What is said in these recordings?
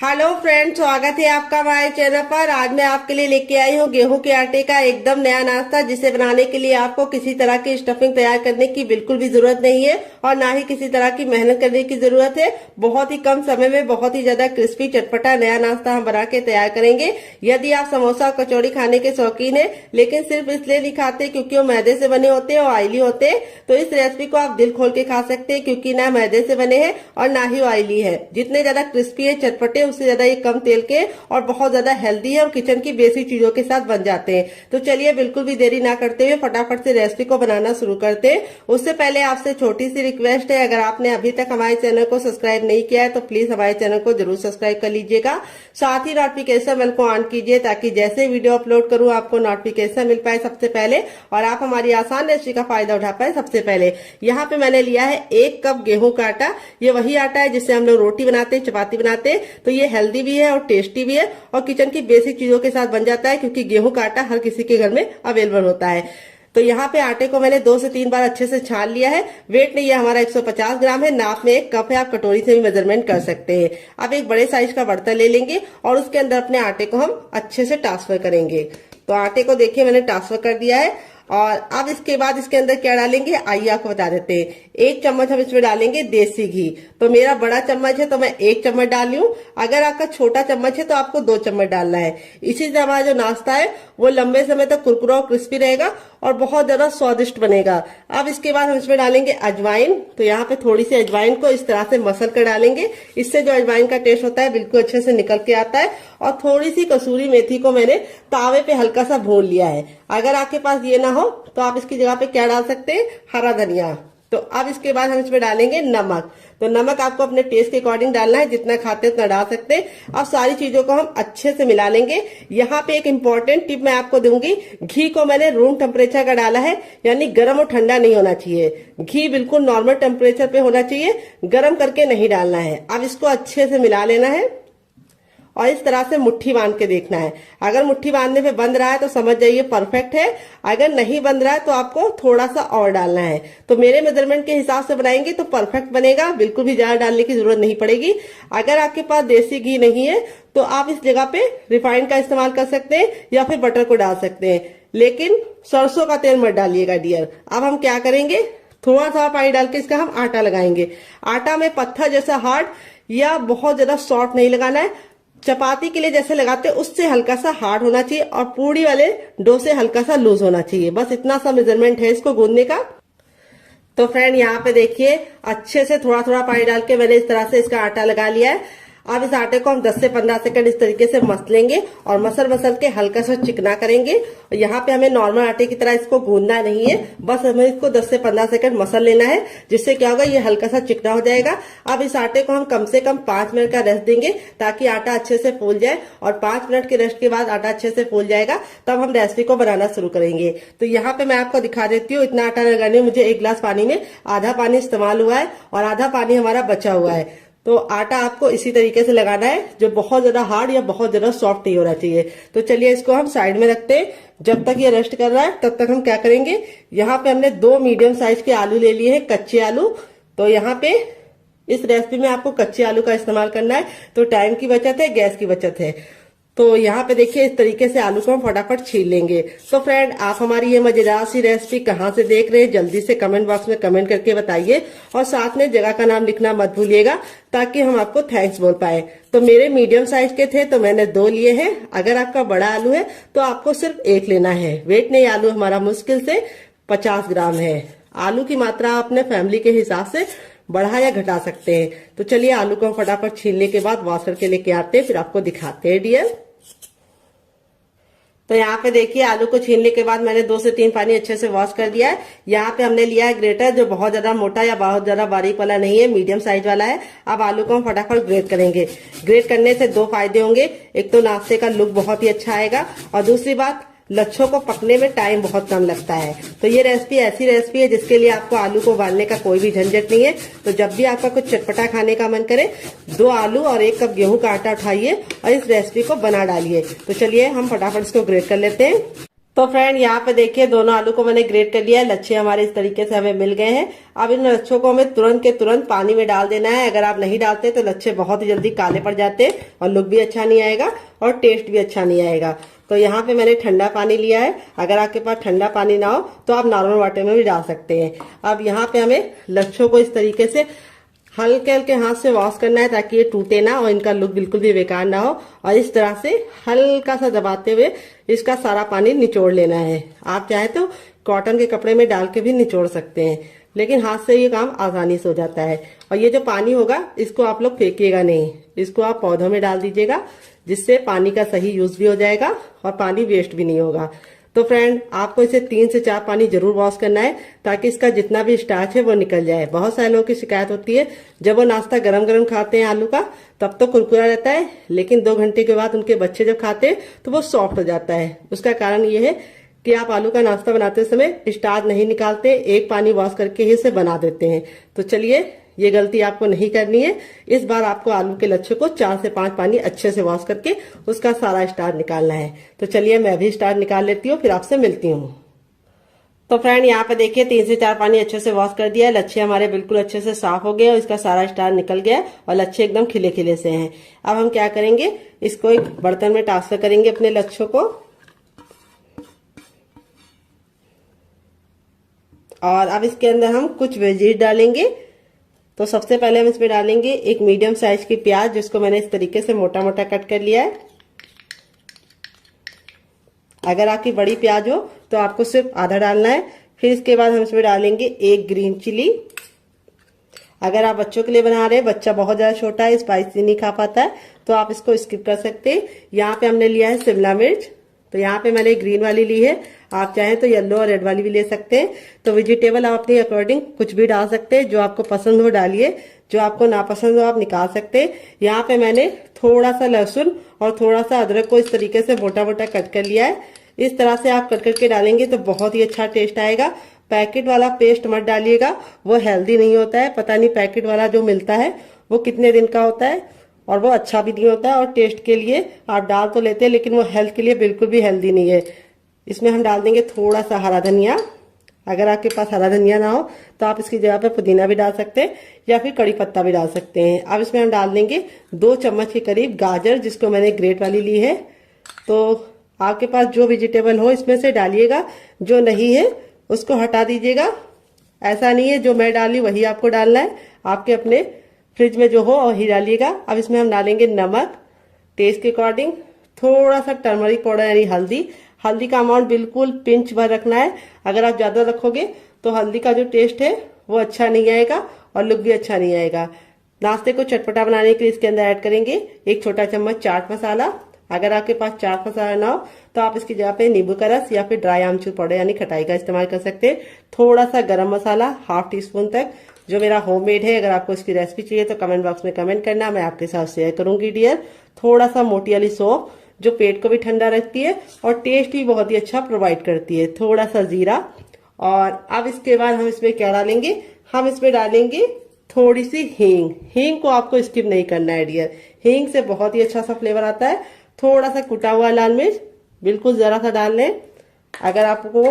Hello friends, स्वागत है आपका हमारे चैनल पर। आज मैं आपके लिए लेके आई हूँ गेहूं के आटे का एकदम नया नाश्ता, जिसे बनाने के लिए आपको किसी तरह की स्टफिंग तैयार करने की बिल्कुल भी जरूरत नहीं है और ना ही किसी तरह की मेहनत करने की जरूरत है। बहुत ही कम समय में बहुत ही ज्यादा क्रिस्पी चटपटा नया नाश्ता हम बना के तैयार करेंगे। यदि आप समोसा और कचौड़ी खाने के शौकीन है लेकिन सिर्फ इसलिए नहीं खाते क्योंकि वो मैदे से बने होते हैं और ऑयली होते हैं, तो इस रेसिपी को आप दिल खोल के खा सकते हैं, क्योंकि ना मैदे से बने हैं और ना ही ऑयली है। जितने ज्यादा क्रिस्पी है चटपटे, उससे ज्यादा ये कम तेल के और बहुत ज्यादा हेल्दी है और किचन की बेसिक चीजों के साथ बन जाते हैं। तो चलिए बिल्कुल भी देरी ना करते हुए फटाफट से रेसिपी को बनाना शुरू करते हैं। उससे पहले आपसे छोटी सी रिक्वेस्ट है, अगर आपने अभी तक हमारे चैनल को सब्सक्राइब नहीं किया है तो प्लीज हमारे चैनल को जरूर सब्सक्राइब कर लीजिएगा। साथ ही नोटिफिकेशन बेल को ऑन कीजिए ताकि जैसे वीडियो अपलोड करूं आपको नोटिफिकेशन मिल पाए सबसे पहले और आप हमारी आसान रेसिपी का फायदा उठा पाए सबसे पहले। यहाँ पे मैंने लिया है 1 कप गेहूं का आटा। ये वही आटा है जिससे हम लोग रोटी बनाते हैं, चपाती बनाते हैं। तो ये हेल्दी भी है और टेस्टी भी है और किचन की बेसिक चीजों के साथ बन जाता है, क्योंकि गेहूं का आटा हर किसी के घर में अवेलेबल होता है। तो यहाँ पे आटे को मैंने 2 से 3 बार अच्छे से छान लिया है। वेट नहीं है हमारा 150 ग्राम है, नाप में 1 कप है, आप कटोरी से भी मेजरमेंट कर सकते हैं। अब एक बड़े साइज का बर्तन ले लेंगे और उसके अंदर अपने आटे को हम अच्छे से ट्रांसफर करेंगे। तो आटे को देखिए मैंने ट्रांसफर कर दिया है और अब इसके बाद इसके अंदर क्या डालेंगे आइए आपको बता देते हैं। 1 चम्मच हम इसमें डालेंगे देसी घी। तो मेरा बड़ा चम्मच है तो मैं 1 चम्मच डाल रही हूँ। अगर आपका छोटा चम्मच है तो आपको 2 चम्मच डालना है। इसी से हमारा जो नाश्ता है वो लंबे समय तक कुरकुरा और क्रिस्पी रहेगा और बहुत ज्यादा स्वादिष्ट बनेगा। अब इसके बाद हम इसमें डालेंगे अजवाइन। तो यहाँ पे थोड़ी सी अजवाइन को इस तरह से मसल कर डालेंगे। इससे जो अजवाइन का टेस्ट होता है बिल्कुल अच्छे से निकल के आता है। और थोड़ी सी कसूरी मेथी को मैंने तावे पे हल्का सा भून लिया है। अगर आपके पास ये ना हो तो आप इसकी जगह पे क्या डाल सकते हैं, हरा धनिया। तो अब इसके बाद हम इसमें डालेंगे नमक। तो नमक आपको अपने टेस्ट के अकॉर्डिंग डालना है, जितना खाते उतना डाल सकते हैं। अब सारी चीजों को हम अच्छे से मिला लेंगे। यहाँ पे एक इम्पोर्टेंट टिप मैं आपको दूंगी। घी को मैंने रूम टेम्परेचर का डाला है, यानी गर्म और ठंडा नहीं होना चाहिए। घी बिल्कुल नॉर्मल टेम्परेचर पे होना चाहिए, गर्म करके नहीं डालना है। अब इसको अच्छे से मिला लेना है और इस तरह से मुट्ठी बांध के देखना है। अगर मुट्ठी बांधने पे बंध रहा है तो समझ जाइए परफेक्ट है। अगर नहीं बंध रहा है तो आपको थोड़ा सा और डालना है। तो मेरे मेजरमेंट के हिसाब से बनाएंगे तो परफेक्ट बनेगा, बिल्कुल भी ज्यादा डालने की जरूरत नहीं पड़ेगी। अगर आपके पास देसी घी नहीं है तो आप इस जगह पे रिफाइंड का इस्तेमाल कर सकते हैं या फिर बटर को डाल सकते हैं, लेकिन सरसों का तेल मत डालिएगा डियर। अब हम क्या करेंगे, थोड़ा सा पानी डाल के इसका हम आटा लगाएंगे। आटा में पत्थर जैसा हार्ड या बहुत ज्यादा सॉफ्ट नहीं लगाना है। चपाती के लिए जैसे लगाते हैं उससे हल्का सा हार्ड होना चाहिए और पूड़ी वाले डो से हल्का सा लूज होना चाहिए। बस इतना सा मेजरमेंट है इसको गूंदने का। तो फ्रेंड यहाँ पे देखिए अच्छे से थोड़ा थोड़ा पानी डाल के मैंने इस तरह से इसका आटा लगा लिया है। अब इस आटे को हम 10 से 15 सेकंड इस तरीके से मसलेंगे और मसल के हल्का सा चिकना करेंगे। और यहाँ पे हमें नॉर्मल आटे की तरह इसको गूंदना नहीं है, बस हमें इसको 10 से 15 सेकंड मसल लेना है, जिससे क्या होगा ये हल्का सा चिकना हो जाएगा। अब इस आटे को हम कम से कम 5 मिनट का रेस्ट देंगे ताकि आटा अच्छे से फूल जाए और 5 मिनट के रेस्ट के बाद आटा अच्छे से फूल जाएगा तब हम रेसिपी को बनाना शुरू करेंगे। तो यहाँ पे मैं आपको दिखा देती हूँ। इतना आटा लगाने में मुझे 1 गिलास पानी में आधा पानी इस्तेमाल हुआ है और आधा पानी हमारा बचा हुआ है। तो आटा आपको इसी तरीके से लगाना है, जो बहुत ज्यादा हार्ड या बहुत ज्यादा सॉफ्ट नहीं होना चाहिए। तो चलिए इसको हम साइड में रखते हैं। जब तक ये रेस्ट कर रहा है तब तक हम क्या करेंगे, यहाँ पे हमने 2 मीडियम साइज के आलू ले लिए हैं, कच्चे आलू। तो यहाँ पे इस रेसिपी में आपको कच्चे आलू का इस्तेमाल करना है, तो टाइम की बचत है, गैस की बचत है। तो यहाँ पे देखिए इस तरीके से आलू को हम फटाफट छील लेंगे। तो फ्रेंड आप हमारी ये मजेदार सी रेसिपी कहाँ से देख रहे हैं जल्दी से कमेंट बॉक्स में कमेंट करके बताइए और साथ में जगह का नाम लिखना मत भूलिएगा ताकि हम आपको थैंक्स बोल पाए। तो मेरे मीडियम साइज के थे तो मैंने 2 लिए हैं। अगर आपका बड़ा आलू है तो आपको सिर्फ 1 लेना है। वेट नहीं, आलू हमारा मुश्किल से 50 ग्राम है। आलू की मात्रा आप अपने फैमिली के हिसाब से बढ़ा या घटा सकते हैं। तो चलिए आलू को हम फटाफट छीलने के बाद वॉश करके लेके आते हैं, फिर आपको दिखाते हैं डियर। तो यहाँ पे देखिए आलू को छीलने के बाद मैंने 2 से 3 पानी अच्छे से वॉश कर दिया है। यहाँ पे हमने लिया है ग्रेटर, जो बहुत ज्यादा मोटा या बहुत ज्यादा बारीक वाला नहीं है, मीडियम साइज वाला है। अब आलू को हम फटाफट ग्रेट करेंगे। ग्रेट करने से 2 फायदे होंगे। एक तो नाश्ते का लुक बहुत ही अच्छा आएगा और दूसरी बात लच्छों को पकने में टाइम बहुत कम लगता है। तो ये रेसिपी ऐसी रेसिपी है जिसके लिए आपको आलू को उबालने का कोई भी झंझट नहीं है। तो जब भी आपका कुछ चटपटा खाने का मन करे 2 आलू और 1 कप गेहूं का आटा उठाइए और इस रेसिपी को बना डालिए। तो चलिए हम फटाफट इसको ग्रेट कर लेते हैं। तो फ्रेंड यहाँ पे देखिए दोनों आलू को मैंने ग्रेट कर लिया है। लच्छे हमारे इस तरीके से हमें मिल गए हैं। अब इन लच्छों को हमें तुरंत के तुरंत पानी में डाल देना है। अगर आप नहीं डालते तो लच्छे बहुत ही जल्दी काले पड़ जाते हैं और लुक भी अच्छा नहीं आएगा और टेस्ट भी अच्छा नहीं आएगा। तो यहाँ पे मैंने ठंडा पानी लिया है। अगर आपके पास ठंडा पानी ना हो तो आप नॉर्मल वाटर में भी डाल सकते हैं। अब यहाँ पे हमें लच्छों को इस तरीके से हल्के हल्के हाथ से वॉश करना है ताकि ये टूटे ना और इनका लुक बिल्कुल भी बेकार ना हो। और इस तरह से हल्का सा दबाते हुए इसका सारा पानी निचोड़ लेना है। आप चाहे तो कॉटन के कपड़े में डाल के भी निचोड़ सकते हैं, लेकिन हाथ से ये काम आसानी से हो जाता है। और ये जो पानी होगा इसको आप लोग फेंकिएगा नहीं, इसको आप पौधों में डाल दीजिएगा, जिससे पानी का सही यूज भी हो जाएगा और पानी वेस्ट भी नहीं होगा। तो फ्रेंड आपको इसे 3 से 4 पानी जरूर वॉश करना है ताकि इसका जितना भी स्टार्च है वो निकल जाए। बहुत सारे लोगों की शिकायत होती है जब वो नाश्ता गरम गरम खाते हैं आलू का तब तो कुरकुरा रहता है, लेकिन 2 घंटे के बाद उनके बच्चे जब खाते हैं तो वो सॉफ्ट हो जाता है। उसका कारण ये है कि आप आलू का नाश्ता बनाते समय स्टार्च नहीं निकालते, एक पानी वॉश करके ही इसे बना देते हैं। तो चलिए ये गलती आपको नहीं करनी है। इस बार आपको आलू के लच्छे को 4 से 5 पानी अच्छे से वॉश करके उसका सारा स्टार्च निकालना है। तो चलिए मैं भी स्टार्च निकाल लेती हूँ, फिर आपसे मिलती हूँ। तो फ्रेंड यहाँ पे देखिए 3 से 4 पानी अच्छे से वॉश कर दिया है। लच्छे हमारे बिल्कुल अच्छे से साफ हो गए और इसका सारा स्टार्च निकल गया और लच्छे एकदम खिले खिले से हैं। अब हम क्या करेंगे, इसको एक बर्तन में ट्रांसफर करेंगे अपने लच्छों को। और अब इसके अंदर हम कुछ वेजीज डालेंगे। तो सबसे पहले हम इसमें डालेंगे एक मीडियम साइज की प्याज, जिसको मैंने इस तरीके से मोटा मोटा कट कर लिया है। अगर आपकी बड़ी प्याज हो तो आपको सिर्फ आधा डालना है। फिर इसके बाद हम इसमें डालेंगे एक ग्रीन चिली। अगर आप बच्चों के लिए बना रहे हैं, बच्चा बहुत ज्यादा छोटा है, स्पाइसी नहीं खा पाता है, तो आप इसको स्किप कर सकते हैं। यहाँ पे हमने लिया है शिमला मिर्च। तो यहाँ पे मैंने ग्रीन वाली ली है, आप चाहें तो येलो और रेड वाली भी ले सकते हैं। तो वेजिटेबल आप अपने अकॉर्डिंग कुछ भी डाल सकते हैं, जो आपको पसंद हो डालिए, जो आपको नापसंद हो आप निकाल सकते हैं। यहाँ पे मैंने थोड़ा सा लहसुन और थोड़ा सा अदरक को इस तरीके से मोटा मोटा कट कर लिया है। इस तरह से आप कट करके डालेंगे तो बहुत ही अच्छा टेस्ट आएगा। पैकेट वाला पेस्ट मत डालिएगा, वो हेल्दी नहीं होता है। पता नहीं पैकेट वाला जो मिलता है वो कितने दिन का होता है और वो अच्छा भी नहीं होता है। और टेस्ट के लिए आप डाल तो लेते हैं, लेकिन वो हेल्थ के लिए बिल्कुल भी हेल्दी नहीं है। इसमें हम डाल देंगे थोड़ा सा हरा धनिया। अगर आपके पास हरा धनिया ना हो तो आप इसकी जगह पे पुदीना भी डाल सकते हैं या फिर कड़ी पत्ता भी डाल सकते हैं। अब इसमें हम डाल देंगे 2 चम्मच के करीब गाजर, जिसको मैंने ग्रेट वाली ली है। तो आपके पास जो वेजिटेबल हो इसमें से डालिएगा, जो नहीं है उसको हटा दीजिएगा। ऐसा नहीं है जो मैं डाली वही आपको डालना है, आपके अपने फ्रिज में जो हो वही डालिएगा। अब इसमें हम डालेंगे नमक टेस्ट के अकॉर्डिंग, थोड़ा सा टर्मरिक पाउडर यानी हल्दी। हल्दी का अमाउंट बिल्कुल पिंच भर रखना है। अगर आप ज्यादा रखोगे तो हल्दी का जो टेस्ट है वो अच्छा नहीं आएगा और लुक भी अच्छा नहीं आएगा। नाश्ते को चटपटा बनाने के लिए इसके अंदर ऐड करेंगे 1 छोटा चम्मच चाट मसाला। अगर आपके पास चाट मसाला ना हो तो आप इसकी जगह पे नींबू का रस या फिर ड्राई आमचूर पाउडर यानी खटाई का इस्तेमाल कर सकते हैं। थोड़ा सा गरम मसाला 1/2 टीस्पून तक, जो मेरा होममेड है। अगर आपको इसकी रेसिपी चाहिए तो कमेंट बॉक्स में कमेंट करना, मैं आपके साथ शेयर करूंगी डियर। थोड़ा सा मोटी वाली सौंफ, जो पेट को भी ठंडा रखती है और टेस्ट भी बहुत ही अच्छा प्रोवाइड करती है। थोड़ा सा जीरा। और अब इसके बाद हम इसमें क्या डालेंगे, हम इसमें डालेंगे थोड़ी सी हींग। हींग को आपको स्किप नहीं करना है डियर, हींग से बहुत ही अच्छा सा फ्लेवर आता है। थोड़ा सा कुटा हुआ लाल मिर्च, बिल्कुल जरा सा डाल लें। अगर आपको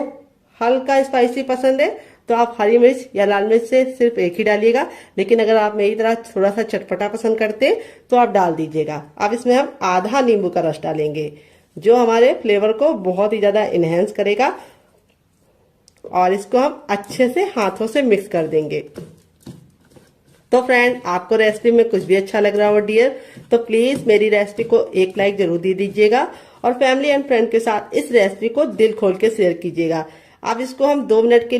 हल्का स्पाइसी पसंद है तो आप हरी मिर्च या लाल मिर्च से सिर्फ एक ही डालिएगा, लेकिन अगर आप मेरी तरह थोड़ा सा चटपटा पसंद करते हैं तो आप डाल दीजिएगा। अब इसमें हम आधा नींबू का रस डालेंगे, जो हमारे फ्लेवर को बहुत ही ज्यादा इनहेंस करेगा। और इसको हम अच्छे से हाथों से मिक्स कर देंगे। तो फ्रेंड आपको रेसिपी में कुछ भी अच्छा लग रहा हो डियर, तो प्लीज मेरी रेसिपी को एक लाइक जरूर दे दीजिएगा और फैमिली एंड फ्रेंड के साथ इस रेसिपी को दिल खोल के शेयर कीजिएगा। अब इसको हम 2 मिनट के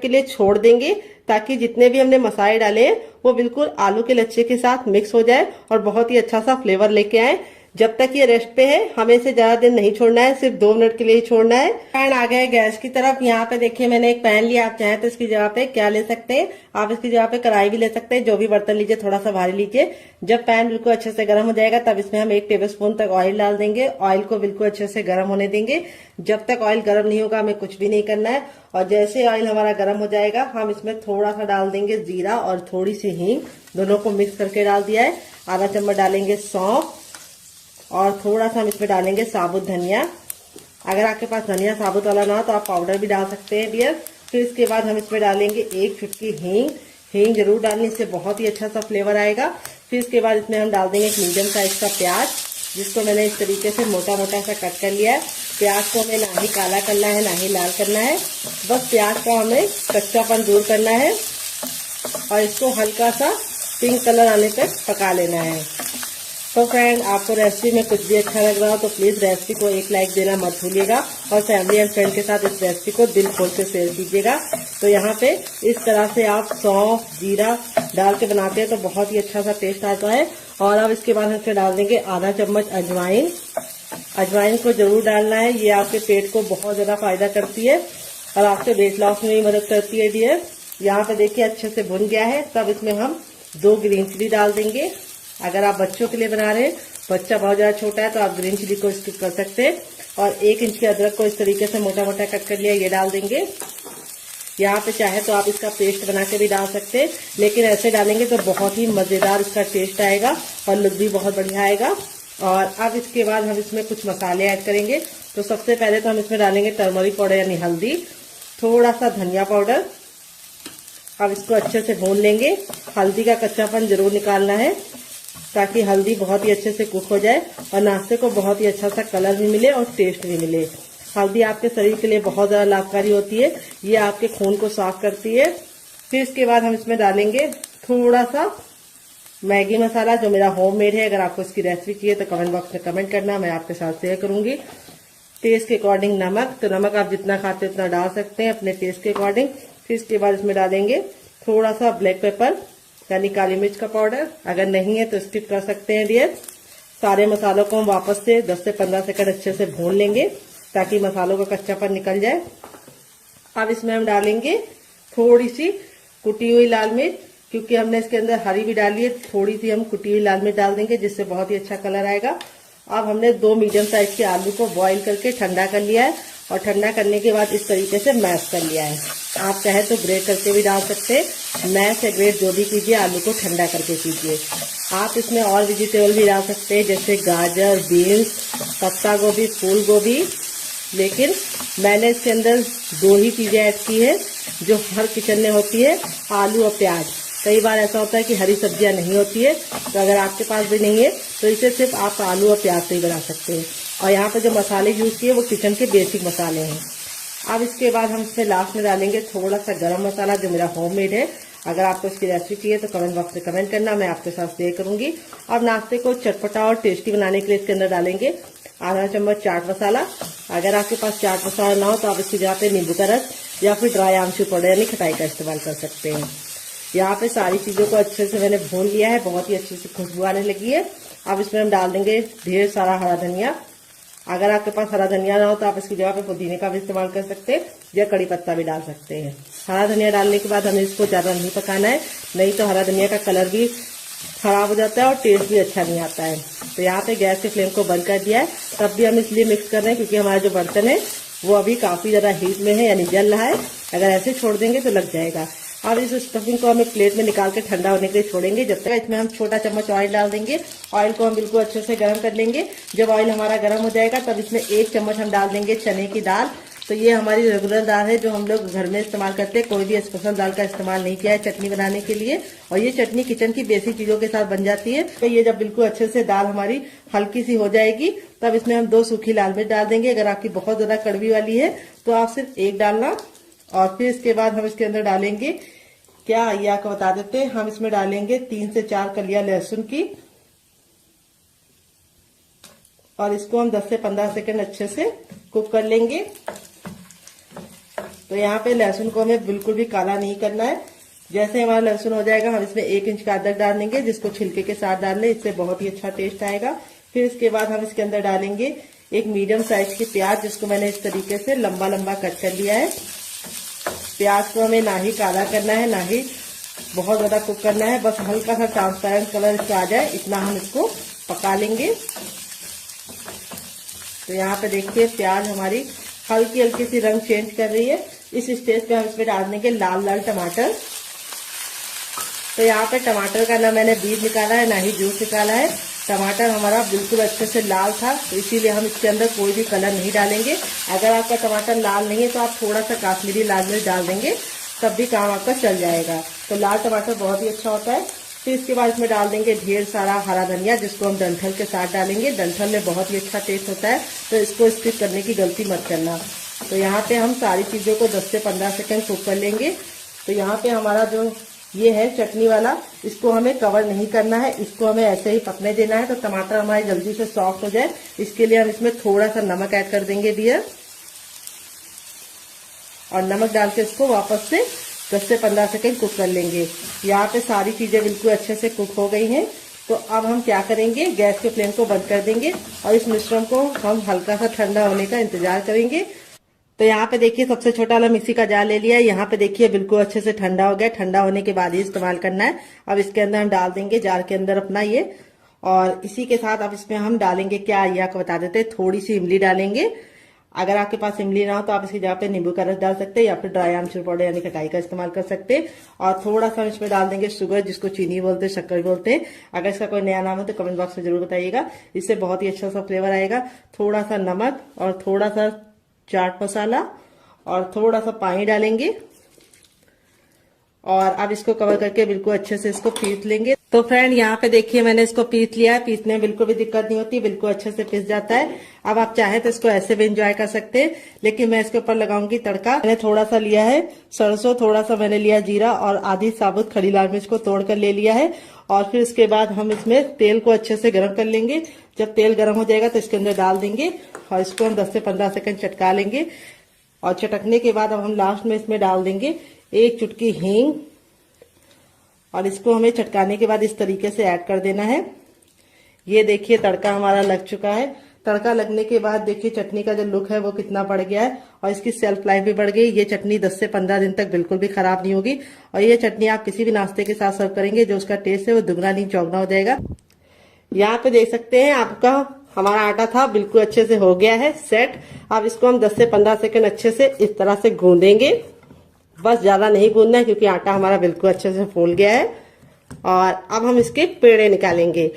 लिए छोड़ देंगे, ताकि जितने भी हमने मसाले डाले हैं वो बिल्कुल आलू के लच्छे के साथ मिक्स हो जाए और बहुत ही अच्छा सा फ्लेवर लेके आए। जब तक ये रेस्ट पे है हमें इसे ज्यादा देर नहीं छोड़ना है, सिर्फ 2 मिनट के लिए ही छोड़ना है। पैन आ गया है गैस की तरफ। यहाँ पे देखिए मैंने एक पैन लिया, आप चाहें तो इसकी जगह पे क्या ले सकते हैं, आप इसकी जगह पे कढ़ाई भी ले सकते हैं। जो भी बर्तन लीजिए थोड़ा सा भारी लीजिए। जब पैन बिल्कुल अच्छे से गर्म हो जाएगा तब इसमें हम 1 टेबलस्पून तक ऑयल डाल देंगे। ऑयल को बिल्कुल अच्छे से गर्म होने देंगे। जब तक ऑयल गर्म नहीं होगा हमें कुछ भी नहीं करना है। और जैसे ऑयल हमारा गर्म हो जाएगा हम इसमें थोड़ा सा डाल देंगे जीरा और थोड़ी सी हींग, दोनों को मिक्स करके डाल दिया है। आधा चम्मच डालेंगे सौंफ और थोड़ा सा हम इसमें डालेंगे साबुत धनिया। अगर आपके पास धनिया साबुत वाला ना हो तो आप पाउडर भी डाल सकते हैं डियर। फिर इसके बाद हम इसमें डालेंगे 1 चुटकी हींग। हींग जरूर डालनी, इससे बहुत ही अच्छा सा फ्लेवर आएगा। फिर इसके बाद इसमें हम डाल देंगे एक मीडियम साइज का प्याज, जिसको मैंने इस तरीके से मोटा मोटा सा कट कर लिया है। प्याज को हमें ना ही काला करना है ना ही लाल करना है, बस प्याज का हमें कच्चापन दूर करना है और इसको हल्का सा पिंक कलर आने तक पका लेना है। तो फ्रेंड, आपको रेसिपी में कुछ भी अच्छा लग रहा हो तो प्लीज रेसिपी को एक लाइक देना मत भूलिएगा और फैमिली एंड फ्रेंड के साथ इस रेसिपी को दिल खोल से शेयर कीजिएगा। तो यहाँ पे इस तरह से आप सौंफ जीरा डाल के बनाते हैं तो बहुत ही अच्छा सा टेस्ट आता है। और अब इसके बाद हम इसमें डाल देंगे आधा चम्मच अजवाइन। अजवाइन को जरूर डालना है, ये आपके पेट को बहुत ज्यादा फायदा करती है और आपके वेट लॉस में भी मदद करती है डियर। यहाँ पे देखिए अच्छे से भुन गया है। तब इसमें हम 2 ग्रीन चिली डाल देंगे। अगर आप बच्चों के लिए बना रहे हैं, बच्चा बहुत ज्यादा छोटा है तो आप ग्रीन चिली को स्किप कर सकते हैं। और 1 इंच के अदरक को इस तरीके से मोटा मोटा कट कर लिया, ये डाल देंगे। यहाँ पे चाहे तो आप इसका पेस्ट बना के भी डाल सकते हैं, लेकिन ऐसे डालेंगे तो बहुत ही मजेदार इसका टेस्ट आएगा और लुक भी बहुत बढ़िया आएगा। और अब इसके बाद हम इसमें कुछ मसाले ऐड करेंगे। तो सबसे पहले तो हम इसमें डालेंगे टर्मरिक पाउडर यानी हल्दी, थोड़ा सा धनिया पाउडर। अब इसको अच्छे से भून लेंगे। हल्दी का कच्चापन जरूर निकालना है ताकि हल्दी बहुत ही अच्छे से कुक हो जाए और नाश्ते को बहुत ही अच्छा सा कलर भी मिले और टेस्ट भी मिले। हल्दी आपके शरीर के लिए बहुत ज्यादा लाभकारी होती है, ये आपके खून को साफ करती है। फिर इसके बाद हम इसमें डालेंगे थोड़ा सा मैगी मसाला, जो मेरा होममेड है। अगर आपको इसकी रेसिपी चाहिए तो कमेंट बॉक्स में कमेंट करना, मैं आपके साथ शेयर करूंगी। टेस्ट के अकॉर्डिंग नमक, तो नमक आप जितना खाते हैं उतना डाल सकते हैं अपने टेस्ट के अकॉर्डिंग। फिर इसके बाद इसमें डालेंगे थोड़ा सा ब्लैक पेपर यानी काली मिर्च का पाउडर। अगर नहीं है तो स्किप कर सकते हैं डियर। सारे मसालों को हम वापस से 10 से 15 सेकंड अच्छे से भून लेंगे ताकि मसालों का कच्चापन निकल जाए। अब इसमें हम डालेंगे थोड़ी सी कुटी हुई लाल मिर्च, क्योंकि हमने इसके अंदर हरी भी डाली है, थोड़ी सी हम कुटी हुई लाल मिर्च डाल देंगे जिससे बहुत ही अच्छा कलर आएगा। अब हमने 2 मीडियम साइज के आलू को बॉईल करके ठंडा कर लिया है और ठंडा करने के बाद इस तरीके से मैश कर लिया है। आप चाहे तो ग्रेट करके भी डाल सकते हैं, मैश या ग्रेट जो भी कीजिए, आलू को ठंडा करके कीजिए। आप इसमें और वेजिटेबल भी डाल सकते हैं जैसे गाजर, बीन्स, पत्ता गोभी, फूल गोभी, लेकिन मैंने इसके अंदर 2 ही चीजें ऐड की है जो हर किचन में होती है, आलू और प्याज। कई बार ऐसा होता है कि हरी सब्जियां नहीं होती है, तो अगर आपके पास भी नहीं है तो इसे सिर्फ आप आलू और प्याज से ही बना सकते हैं। और यहाँ पे जो मसाले यूज किए वो किचन के बेसिक मसाले हैं। अब इसके बाद हम इसमें लास्ट में डालेंगे थोड़ा सा गरम मसाला, जो मेरा होममेड है। अगर आपको इसकी रेसिपी चाहिए तो कमेंट बॉक्स में कमेंट करना, मैं आपके साथ शेयर करूंगी। अब नाश्ते को चटपटा और टेस्टी बनाने के लिए इसके अंदर डालेंगे आधा चम्मच चाट मसाला। अगर आपके पास चाट मसाला ना हो तो आप इसकी जगह पे नींबू का रस या फिर ड्राई आमचूर पाउडर यानी खटाई का इस्तेमाल कर सकते हैं। यहाँ पे सारी चीजों को अच्छे से मैंने भून लिया है, बहुत ही अच्छी सी खुशबू आने लगी है। अब इसमें हम डाल देंगे ढेर सारा हरा धनिया। अगर आपके पास हरा धनिया ना हो तो आप इसकी जगह पे पुदीने का भी इस्तेमाल कर सकते हैं या कड़ी पत्ता भी डाल सकते हैं। हरा धनिया डालने के बाद हमें इसको ज्यादा नहीं पकाना है, नहीं तो हरा धनिया का कलर भी खराब हो जाता है और टेस्ट भी अच्छा नहीं आता है। तो यहाँ पे गैस के फ्लेम को बंद कर दिया है, तब भी हम इसलिए मिक्स कर रहे हैं क्योंकि हमारा जो बर्तन है वो अभी काफी ज्यादा हीट में है यानी जल रहा है। अगर ऐसे छोड़ देंगे तो लग जाएगा। अब इस स्टफिंग को हम एक प्लेट में निकाल के ठंडा होने के लिए छोड़ेंगे। जब तक इसमें हम छोटा चम्मच ऑयल डाल देंगे। ऑयल को हम बिल्कुल अच्छे से गर्म कर लेंगे। जब ऑयल हमारा गर्म हो जाएगा तब इसमें 1 चम्मच हम डाल देंगे चने की दाल। तो ये हमारी रेगुलर दाल है जो हम लोग घर में इस्तेमाल करते हैं, कोई भी स्पेशल दाल का इस्तेमाल नहीं किया है चटनी बनाने के लिए। और ये चटनी किचन की बेसिक चीजों के साथ बन जाती है। तो ये जब बिल्कुल अच्छे से दाल हमारी हल्की सी हो जाएगी तब इसमें हम 2 सूखी लाल मिर्च डाल देंगे। अगर आपकी बहुत ज्यादा कड़वी वाली है तो आप सिर्फ 1 डालना। और फिर इसके बाद हम इसके अंदर डालेंगे, क्या ये आपको बता देते हैं, हम इसमें डालेंगे 3 से 4 कलियां लहसुन की और इसको हम 10 से 15 सेकंड अच्छे से कुक कर लेंगे। तो यहाँ पे लहसुन को हमें बिल्कुल भी काला नहीं करना है। जैसे हमारा लहसुन हो जाएगा हम इसमें 1 इंच का अदरक डाल देंगे जिसको छिलके के साथ डाल लें, इससे बहुत ही अच्छा टेस्ट आएगा। फिर इसके बाद हम इसके अंदर डालेंगे एक मीडियम साइज की प्याज, जिसको मैंने इस तरीके से लंबा लंबा कट कर लिया है। प्याज को हमें ना ही काला करना है ना ही बहुत ज्यादा कुक करना है, बस हल्का सा ट्रांसपेरेंट कलर इसका आ जाए इतना हम इसको पका लेंगे। तो यहाँ पे देखिए प्याज हमारी हल्की हल्की सी रंग चेंज कर रही है। इस स्टेज पे हम इसमें डाल देंगे लाल लाल टमाटर। तो यहाँ पे टमाटर का ना मैंने बीज निकाला है ना ही जूस निकाला है, टमाटर हमारा बिल्कुल अच्छे से लाल था, तो इसीलिए हम इसके अंदर कोई भी कलर नहीं डालेंगे। अगर आपका टमाटर लाल नहीं है तो आप थोड़ा सा कश्मीरी लाल मिर्च डाल देंगे, तब भी काम आपका चल जाएगा। तो लाल टमाटर बहुत ही अच्छा होता है। फिर इसके बाद इसमें डाल देंगे ढेर सारा हरा धनिया, जिसको हम डंठल के साथ डालेंगे। डंठल में बहुत ही अच्छा टेस्ट होता है, तो इसको स्किप करने की गलती मत करना। तो यहाँ पे हम सारी चीज़ों को 10 से 15 सेकंड कुक कर लेंगे। तो यहाँ पे हमारा जो ये है चटनी वाला, इसको हमें कवर नहीं करना है, इसको हमें ऐसे ही पकने देना है। तो टमाटर हमारे जल्दी से सॉफ्ट हो जाए, इसके लिए हम इसमें थोड़ा सा नमक ऐड कर देंगे डियर, और नमक डाल के इसको वापस से 10 से 15 सेकंड कुक कर लेंगे। यहाँ पे सारी चीजें बिल्कुल अच्छे से कुक हो गई हैं। तो अब हम क्या करेंगे, गैस के फ्लेम को बंद कर देंगे और इस मिश्रण को हम हल्का सा ठंडा होने का इंतजार करेंगे। तो यहाँ पे देखिए सबसे छोटा वाला मिक्सी का जार ले लिया है। यहाँ पे देखिए बिल्कुल अच्छे से ठंडा हो गया। ठंडा होने के बाद ही इस्तेमाल करना है। अब इसके अंदर हम डाल देंगे जार के अंदर अपना ये, और इसी के साथ अब इसमें हम डालेंगे क्या, ये आपको बता देते हैं, थोड़ी सी इमली डालेंगे। अगर आपके पास इमली ना हो तो आप इसकी जगह पे नींबू का रस डाल सकते हैं, या फिर ड्राई आमचूर पाउडर यानी खटाई का इस्तेमाल कर सकते हैं। और थोड़ा सा इसमें डाल देंगे शुगर, जिसको चीनी बोलते हैं, शक्कर बोलते हैं। अगर इसका कोई नया नाम हो तो कमेंट बॉक्स में जरूर बताइएगा, इससे बहुत ही अच्छा सा फ्लेवर आएगा। थोड़ा सा नमक और थोड़ा सा चाट मसाला और थोड़ा सा पानी डालेंगे, और अब इसको कवर करके बिल्कुल अच्छे से इसको पीस लेंगे। तो फ्रेंड यहाँ पे देखिए मैंने इसको पीस लिया है। पीसने में बिल्कुल भी दिक्कत नहीं होती, बिल्कुल अच्छे से पीस जाता है। अब आप चाहे तो इसको ऐसे भी एंजॉय कर सकते हैं, लेकिन मैं इसके ऊपर लगाऊंगी तड़का। मैंने थोड़ा सा लिया है सरसों, थोड़ा सा मैंने लिया जीरा, और आधी साबुत खड़ी लाल मिर्च को तोड़ कर ले लिया है। और फिर इसके बाद हम इसमें तेल को अच्छे से गर्म कर लेंगे। जब तेल गर्म हो जाएगा तो इसके अंदर डाल देंगे, और इसको हम 10 से 15 सेकंड चटका लेंगे। और चटकने के बाद अब हम लास्ट में इसमें डाल देंगे 1 चुटकी हींग, और इसको हमें चटकाने के बाद इस तरीके से ऐड कर देना है। ये देखिए तड़का हमारा लग चुका है। तड़का लगने के बाद देखिए चटनी का जो लुक है वो कितना बढ़ गया है, और इसकी सेल्फ लाइफ भी बढ़ गई। ये चटनी 10 से 15 दिन तक बिल्कुल भी खराब नहीं होगी, और ये चटनी आप किसी भी नाश्ते के साथ सर्व करेंगे, जो उसका टेस्ट है वो दुगना नहीं चौगना हो जाएगा। यहाँ पे देख सकते हैं आपका हमारा आटा था बिल्कुल अच्छे से हो गया है सेट। अब इसको हम 10 से 15 सेकंड अच्छे से इस तरह से गूंदेंगे, बस ज्यादा नहीं गूंदना है क्योंकि आटा हमारा बिल्कुल अच्छे से फूल गया है। और अब हम इसके पेड़े निकालेंगे।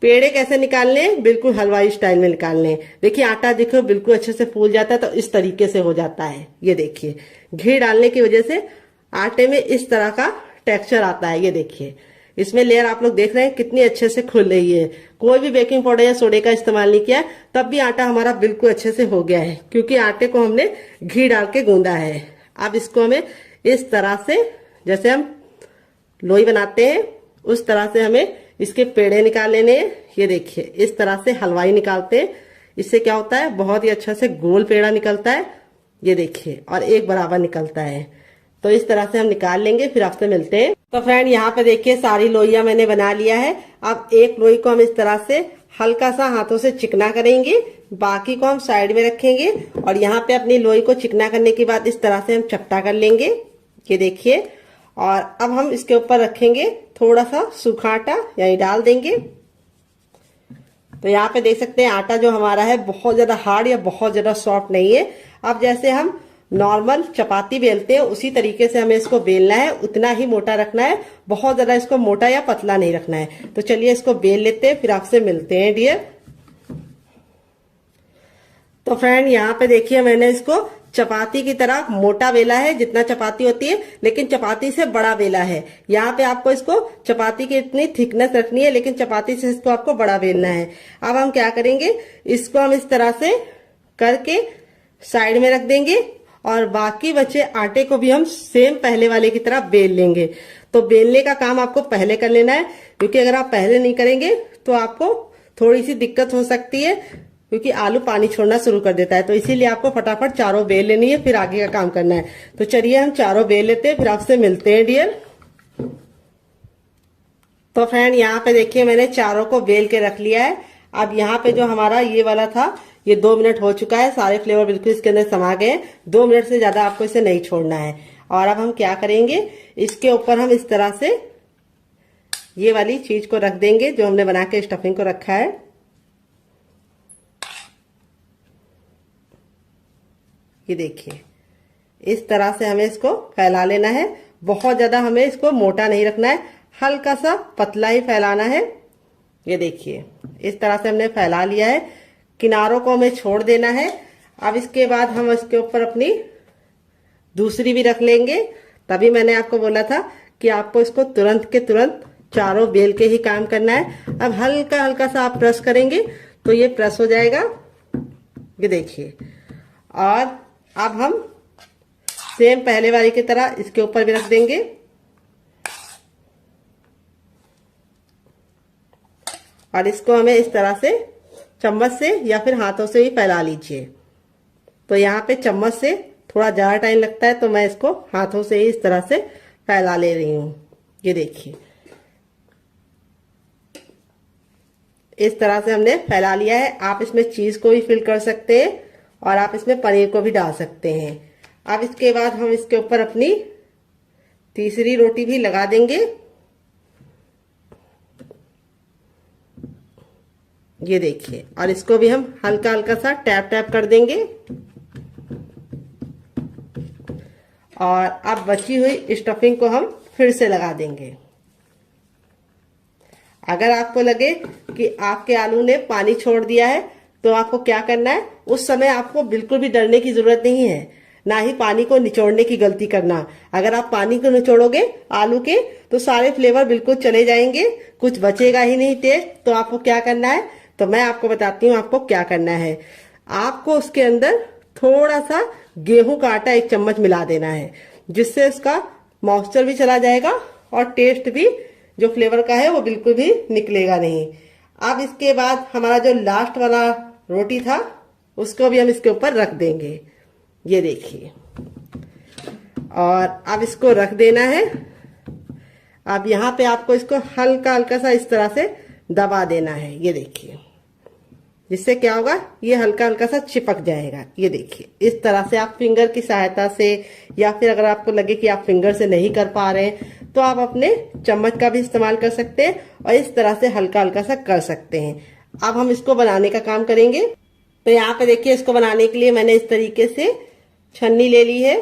पेड़े कैसे निकालने, बिल्कुल हलवाई स्टाइल में निकालने। देखिए आटा देखो बिल्कुल अच्छे से फूल जाता है, तो इस तरीके से हो जाता है। ये देखिए घी डालने की वजह से आटे में इस तरह का टेक्सचर आता है। ये देखिए इसमें लेयर आप लोग देख रहे हैं कितनी अच्छे से खुल रही है। कोई भी बेकिंग पाउडर या सोडे का इस्तेमाल नहीं किया, तब भी आटा हमारा बिल्कुल अच्छे से हो गया है, क्योंकि आटे को हमने घी डाल के गूंदा है। अब इसको हमें इस तरह से, जैसे हम लोई बनाते हैं उस तरह से हमें इसके पेड़े निकाल लेने हैं। ये देखिए इस तरह से हलवाई निकालते हैं। इससे क्या होता है, बहुत ही अच्छा से गोल पेड़ा निकलता है। ये देखिए, और एक बराबर निकलता है। तो इस तरह से हम निकाल लेंगे, फिर आपसे मिलते हैं। तो फ्रेंड यहाँ पे देखिए सारी लोइयां मैंने बना लिया है। अब एक लोई को हम इस तरह से हल्का सा हाथों से चिकना करेंगे, बाकी को हम साइड में रखेंगे। और यहाँ पे अपनी लोई को चिकना करने के बाद इस तरह से हम चपटा कर लेंगे। ये देखिए, और अब हम इसके ऊपर रखेंगे थोड़ा सा सूखा आटा, यानी डाल देंगे। तो यहाँ पे देख सकते हैं आटा जो हमारा है बहुत ज्यादा हार्ड या बहुत ज्यादा सॉफ्ट नहीं है। अब जैसे हम नॉर्मल चपाती बेलते हैं उसी तरीके से हमें इसको बेलना है, उतना ही मोटा रखना है, बहुत ज्यादा इसको मोटा या पतला नहीं रखना है। तो चलिए इसको बेल लेते हैं, फिर आपसे मिलते हैं डियर। तो फ्रेंड यहाँ पे देखिए मैंने इसको चपाती की तरह मोटा बेला है, जितना चपाती होती है, लेकिन चपाती से बड़ा बेला है। यहाँ पे आपको इसको चपाती की इतनी थिकनेस रखनी है, लेकिन चपाती से इसको आपको बड़ा बेलना है। अब हम क्या करेंगे, इसको हम इस तरह से करके साइड में रख देंगे, और बाकी बचे आटे को भी हम सेम पहले वाले की तरह बेल लेंगे। तो बेलने का काम आपको पहले कर लेना है, क्योंकि अगर आप पहले नहीं करेंगे तो आपको थोड़ी सी दिक्कत हो सकती है, क्योंकि आलू पानी छोड़ना शुरू कर देता है। तो इसीलिए आपको फटाफट चारों बेल लेनी है, फिर आगे का काम करना है। तो चलिए हम चारों बेल लेते हैं, फिर आपसे मिलते हैं डियर। तो फ्रेंड यहाँ पे देखिए मैंने चारों को बेल के रख लिया है। अब यहाँ पे जो हमारा ये वाला था, ये 2 मिनट हो चुका है, सारे फ्लेवर बिल्कुल इसके अंदर समा गए। 2 मिनट से ज्यादा आपको इसे नहीं छोड़ना है। और अब हम क्या करेंगे, इसके ऊपर हम इस तरह से ये वाली चीज को रख देंगे जो हमने बना के स्टफिंग को रखा है। ये देखिए इस तरह से हमें इसको फैला लेना है। बहुत ज्यादा हमें इसको मोटा नहीं रखना है, हल्का सा पतला ही फैलाना है। ये देखिए इस तरह से हमने फैला लिया है, किनारों को हमें छोड़ देना है। अब इसके बाद हम इसके ऊपर अपनी दूसरी भी रख लेंगे। तभी मैंने आपको बोला था कि आपको इसको तुरंत के तुरंत चारों बेल के ही काम करना है। अब हल्का हल्का सा आप प्रेस करेंगे तो ये प्रेस हो जाएगा, ये देखिए। और अब हम सेम पहले वाली की तरह इसके ऊपर भी रख देंगे और इसको हमें इस तरह से चम्मच से या फिर हाथों से ही फैला लीजिए। तो यहाँ पे चम्मच से थोड़ा ज़्यादा टाइम लगता है, तो मैं इसको हाथों से ही इस तरह से फैला ले रही हूँ। ये देखिए इस तरह से हमने फैला लिया है। आप इसमें चीज को भी फिल कर सकते हैं और आप इसमें पनीर को भी डाल सकते हैं। अब इसके बाद हम इसके ऊपर अपनी तीसरी रोटी भी लगा देंगे। ये देखिए, और इसको भी हम हल्का हल्का सा टैप टैप कर देंगे। और अब बची हुई स्टफिंग को हम फिर से लगा देंगे। अगर आपको लगे कि आपके आलू ने पानी छोड़ दिया है तो आपको क्या करना है, उस समय आपको बिल्कुल भी डरने की जरूरत नहीं है, ना ही पानी को निचोड़ने की गलती करना। अगर आप पानी को निचोड़ोगे आलू के तो सारे फ्लेवर बिल्कुल चले जाएंगे, कुछ बचेगा ही नहीं टेस्ट। तो आपको क्या करना है, तो मैं आपको बताती हूँ आपको क्या करना है। आपको उसके अंदर थोड़ा सा गेहूं का आटा 1 चम्मच मिला देना है, जिससे उसका मॉइस्चर भी चला जाएगा और टेस्ट भी जो फ्लेवर का है वो बिल्कुल भी निकलेगा नहीं। अब इसके बाद हमारा जो लास्ट वाला रोटी था उसको भी हम इसके ऊपर रख देंगे। ये देखिए, और अब इसको रख देना है। अब यहाँ पे आपको इसको हल्का हल्का सा इस तरह से दबा देना है। ये देखिए, जिससे क्या होगा, ये हल्का हल्का सा चिपक जाएगा। ये देखिए, इस तरह से आप फिंगर की सहायता से, या फिर अगर आपको लगे कि आप फिंगर से नहीं कर पा रहे हैं तो आप अपने चम्मच का भी इस्तेमाल कर सकते हैं और इस तरह से हल्का हल्का सा कर सकते हैं। अब हम इसको बनाने का काम करेंगे। तो यहाँ पे देखिए, इसको बनाने के लिए मैंने इस तरीके से छन्नी ले ली है,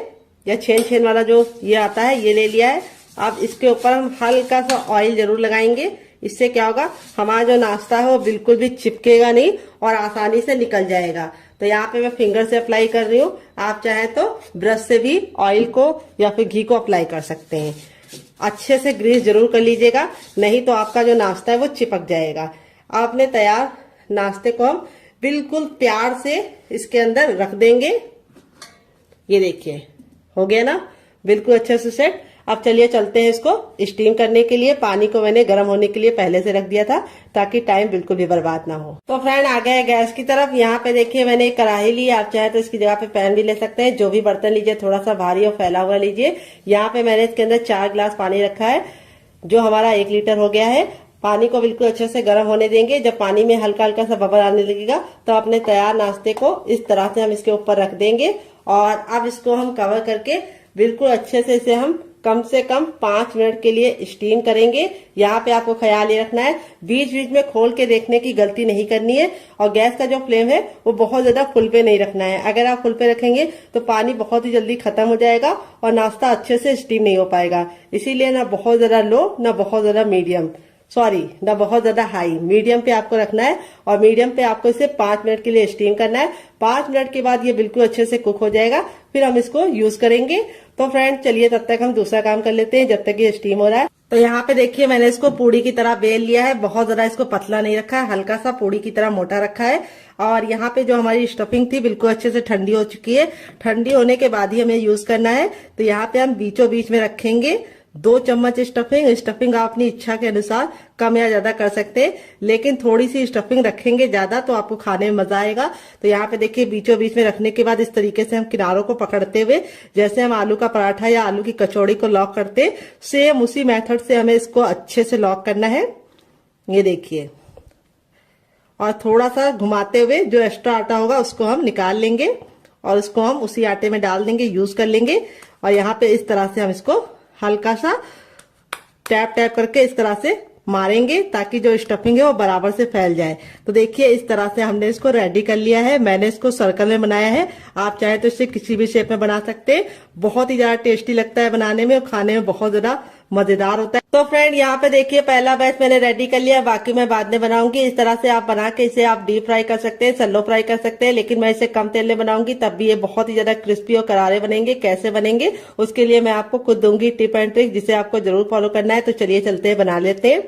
या छेन वाला जो ये आता है ये ले लिया है। अब इसके ऊपर हम हल्का सा ऑयल जरूर लगाएंगे। इससे क्या होगा, हमारा जो नाश्ता है वो बिल्कुल भी चिपकेगा नहीं और आसानी से निकल जाएगा। तो यहाँ पे मैं फिंगर से अप्लाई कर रही हूँ, आप चाहे तो ब्रश से भी ऑयल को या फिर घी को अप्लाई कर सकते हैं। अच्छे से ग्रीस जरूर कर लीजिएगा, नहीं तो आपका जो नाश्ता है वो चिपक जाएगा। आपने तैयार नाश्ते को हम बिल्कुल प्यार से इसके अंदर रख देंगे। ये देखिए, हो गया ना बिल्कुल अच्छे से सेट। अब चलिए चलते हैं इसको स्टीम करने के लिए। पानी को मैंने गर्म होने के लिए पहले से रख दिया था ताकि टाइम बिल्कुल भी बर्बाद ना हो। तो फ्रेंड आ गए गैस की तरफ। यहाँ पे देखिए मैंने एक कढ़ाई ली, आप चाहे तो इसकी जगह पे पैन भी ले सकते हैं। जो भी बर्तन लीजिए थोड़ा सा भारी और फैला हुआ लीजिए। यहाँ पे मैंने इसके अंदर 4 गिलास पानी रखा है, जो हमारा 1 लीटर हो गया है। पानी को बिल्कुल अच्छे से गर्म होने देंगे। जब पानी में हल्का हल्का सा बबल आने लगेगा तो अपने तैयार नाश्ते को इस तरह से हम इसके ऊपर रख देंगे। और अब इसको हम कवर करके बिल्कुल अच्छे से इसे हम कम से कम 5 मिनट के लिए स्टीम करेंगे। यहाँ पे आपको ख्याल ये रखना है, बीच बीच में खोल के देखने की गलती नहीं करनी है। और गैस का जो फ्लेम है वो बहुत ज्यादा फुल पे नहीं रखना है। अगर आप फुल पे रखेंगे तो पानी बहुत ही जल्दी खत्म हो जाएगा और नाश्ता अच्छे से स्टीम नहीं हो पाएगा। इसीलिए ना बहुत ज्यादा लो, ना बहुत ज्यादा मीडियम, ना बहुत ज्यादा हाई, मीडियम पे आपको रखना है। और मीडियम पे आपको इसे 5 मिनट के लिए स्टीम करना है। 5 मिनट के बाद ये बिल्कुल अच्छे से कुक हो जाएगा, फिर हम इसको यूज करेंगे। तो फ्रेंड चलिए तब तक हम दूसरा काम कर लेते हैं जब तक ये स्टीम हो रहा है। तो यहाँ पे देखिए मैंने इसको पूड़ी की तरह बेल लिया है। बहुत ज्यादा इसको पतला नहीं रखा है, हल्का सा पूड़ी की तरह मोटा रखा है। और यहाँ पे जो हमारी स्टफिंग थी बिल्कुल अच्छे से ठंडी हो चुकी है। ठंडी होने के बाद ही हमें यूज करना है। तो यहाँ पे हम बीचों बीच में रखेंगे 2 चम्मच स्टफिंग आप अपनी इच्छा के अनुसार कम या ज्यादा कर सकते हैं, लेकिन थोड़ी सी स्टफिंग रखेंगे ज्यादा तो आपको खाने में मजा आएगा। तो यहाँ पे देखिए बीचों बीच में रखने के बाद इस तरीके से हम किनारों को पकड़ते हुए, जैसे हम आलू का पराठा या आलू की कचौड़ी को लॉक करते, सेम उसी मेथड से हमें इसको अच्छे से लॉक करना है। ये देखिए, और थोड़ा सा घुमाते हुए जो एक्स्ट्रा आटा होगा उसको हम निकाल लेंगे और उसको हम उसी आटे में डाल देंगे, यूज कर लेंगे। और यहाँ पे इस तरह से हम इसको हल्का सा टैप टैप करके इस तरह से मारेंगे ताकि जो स्टफिंग है वो बराबर से फैल जाए। तो देखिए इस तरह से हमने इसको रेडी कर लिया है। मैंने इसको सर्कल में बनाया है, आप चाहे तो इसे किसी भी शेप में बना सकते हैं। बहुत ही ज्यादा टेस्टी लगता है बनाने में और खाने में बहुत ज्यादा मजेदार होता है। तो फ्रेंड यहाँ पे देखिए पहला बैच मैंने रेडी कर लिया, बाकी मैं बाद में बनाऊंगी। इस तरह से आप बना के इसे आप डीप फ्राई कर सकते हैं, सैलो फ्राई कर सकते हैं, लेकिन मैं इसे कम तेल में बनाऊंगी, तब भी ये बहुत ही ज्यादा क्रिस्पी और करारे बनेंगे। कैसे बनेंगे उसके लिए मैं आपको खुद दूंगी टिप एंड ट्रिक, जिसे आपको जरूर फॉलो करना है। तो चलिए चलते हैं, बना लेते हैं।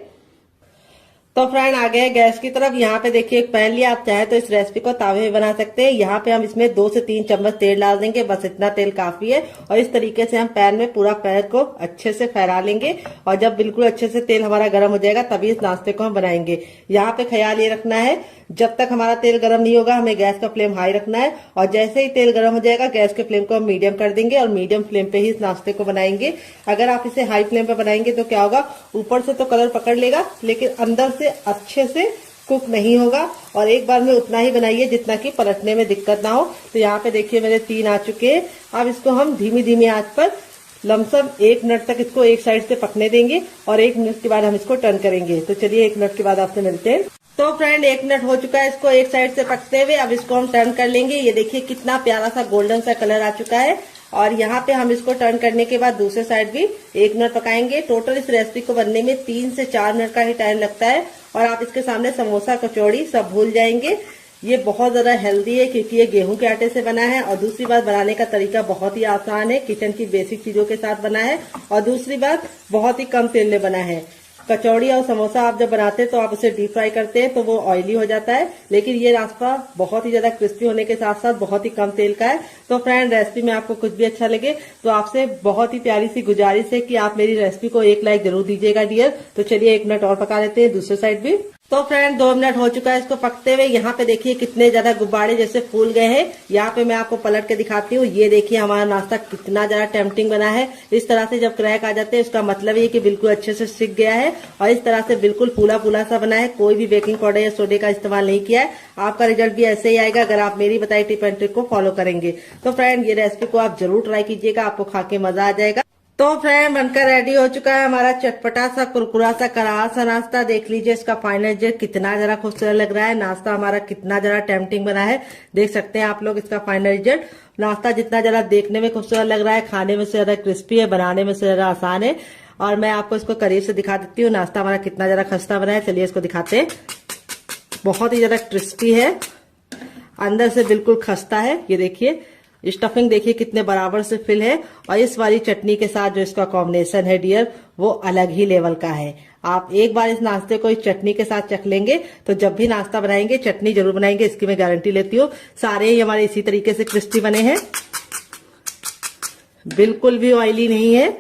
तो फ्रेंड आ गए गैस की तरफ। यहाँ पे देखिए एक पैन लिया, आप चाहे तो इस रेसिपी को तावे में बना सकते हैं। यहाँ पे हम इसमें 2 से 3 चम्मच तेल डाल देंगे, बस इतना तेल काफी है। और इस तरीके से हम पैन में पूरा पैन को अच्छे से फैला लेंगे, और जब बिल्कुल अच्छे से तेल हमारा गर्म हो जाएगा तभी इस नाश्ते को हम बनाएंगे। यहाँ पे ख्याल ये रखना है, जब तक हमारा तेल गर्म नहीं होगा हमें गैस का फ्लेम हाई रखना है, और जैसे ही तेल गर्म हो जाएगा गैस के फ्लेम को हम मीडियम कर देंगे, और मीडियम फ्लेम पे ही इस नाश्ते को बनाएंगे। अगर आप इसे हाई फ्लेम पे बनाएंगे तो क्या होगा, ऊपर से तो कलर पकड़ लेगा लेकिन अंदर से अच्छे से कुक नहीं होगा। और एक बार में उतना ही बनाइए जितना कि पलटने में दिक्कत ना हो। तो यहाँ पे देखिए मेरे 3 आ चुके हैं। अब इसको हम धीमी धीमी आंच पर लमसम 1 मिनट तक इसको एक साइड से पकने देंगे, और 1 मिनट के बाद हम इसको टर्न करेंगे। तो चलिए 1 मिनट के बाद आपसे मिलते हैं। तो फ्रेंड 1 मिनट हो चुका है इसको एक साइड से पकते हुए। अब इसको हम टर्न कर लेंगे। ये देखिए कितना प्यारा सा गोल्डन सा कलर आ चुका है, और यहाँ पे हम इसको टर्न करने के बाद दूसरे साइड भी 1 मिनट पकाएंगे। टोटल इस रेसिपी को बनने में 3 से 4 मिनट का ही टाइम लगता है, और आप इसके सामने समोसा कचौड़ी सब भूल जाएंगे। ये बहुत ज्यादा हेल्दी है क्योंकि ये गेहूं के आटे से बना है, और दूसरी बात बनाने का तरीका बहुत ही आसान है, किचन की बेसिक चीजों के साथ बना है, और दूसरी बात बहुत ही कम तेल में बना है। कचौड़ी और समोसा आप जब बनाते हैं तो आप उसे डीप फ्राई करते हैं तो वो ऑयली हो जाता है, लेकिन ये नाश्ता बहुत ही ज्यादा क्रिस्पी होने के साथ साथ बहुत ही कम तेल का है। तो फ्रेंड रेसिपी में आपको कुछ भी अच्छा लगे तो आपसे बहुत ही प्यारी सी गुजारिश है कि आप मेरी रेसिपी को 1 लाइक जरूर दीजिएगा डियर। तो चलिए 1 मिनट और पका लेते हैं दूसरे साइड भी। तो फ्रेंड 2 मिनट हो चुका है इसको पकते हुए। यहाँ पे देखिए कितने ज्यादा गुब्बारे जैसे फूल गए हैं। यहाँ पे मैं आपको पलट के दिखाती हूँ। ये देखिए हमारा नाश्ता कितना ज्यादा टेम्पटिंग बना है। इस तरह से जब क्रैक आ जाते हैं उसका मतलब ये कि बिल्कुल अच्छे से सिक गया है, और इस तरह से बिल्कुल फूला फूला सा बना है। कोई भी बेकिंग पाउडर या सोडे का इस्तेमाल नहीं किया है। आपका रिजल्ट भी ऐसे ही आएगा अगर आप मेरी बताई टिप एंड ट्रिक को फॉलो करेंगे। तो फ्रेंड ये रेसिपी को आप जरूर ट्राई कीजिएगा, आपको खा के मजा आ जाएगा। तो फ्रेंड बनकर रेडी हो चुका है हमारा चटपटा सा कुरकुरा सा करारा सा नाश्ता। देख लीजिए इसका फाइनल रिजल्ट कितना जरा खूबसूरत लग रहा है। नाश्ता हमारा कितना जरा टेम्पटिंग बना है, देख सकते हैं आप लोग इसका फाइनल रिजल्ट। नाश्ता जितना जरा देखने में खूबसूरत लग रहा है, खाने में से ज्यादा क्रिस्पी है, बनाने में से ज्यादा आसान है। और मैं आपको इसको करीब से दिखा देती हूँ नाश्ता हमारा कितना जरा खस्ता बना है। चलिए इसको दिखाते हैं। बहुत ही ज्यादा क्रिस्पी है, अंदर से बिल्कुल खस्ता है। ये देखिए स्टफिंग देखिए कितने बराबर से फिल है, और इस वाली चटनी के साथ जो इसका कॉम्बिनेशन है डियर वो अलग ही लेवल का है। आप एक बार इस नाश्ते को इस चटनी के साथ चख लेंगे तो जब भी नाश्ता बनाएंगे चटनी जरूर बनाएंगे, इसकी मैं गारंटी लेती हूँ। सारे ही हमारे इसी तरीके से क्रिस्पी बने हैं, बिल्कुल भी ऑयली नहीं है,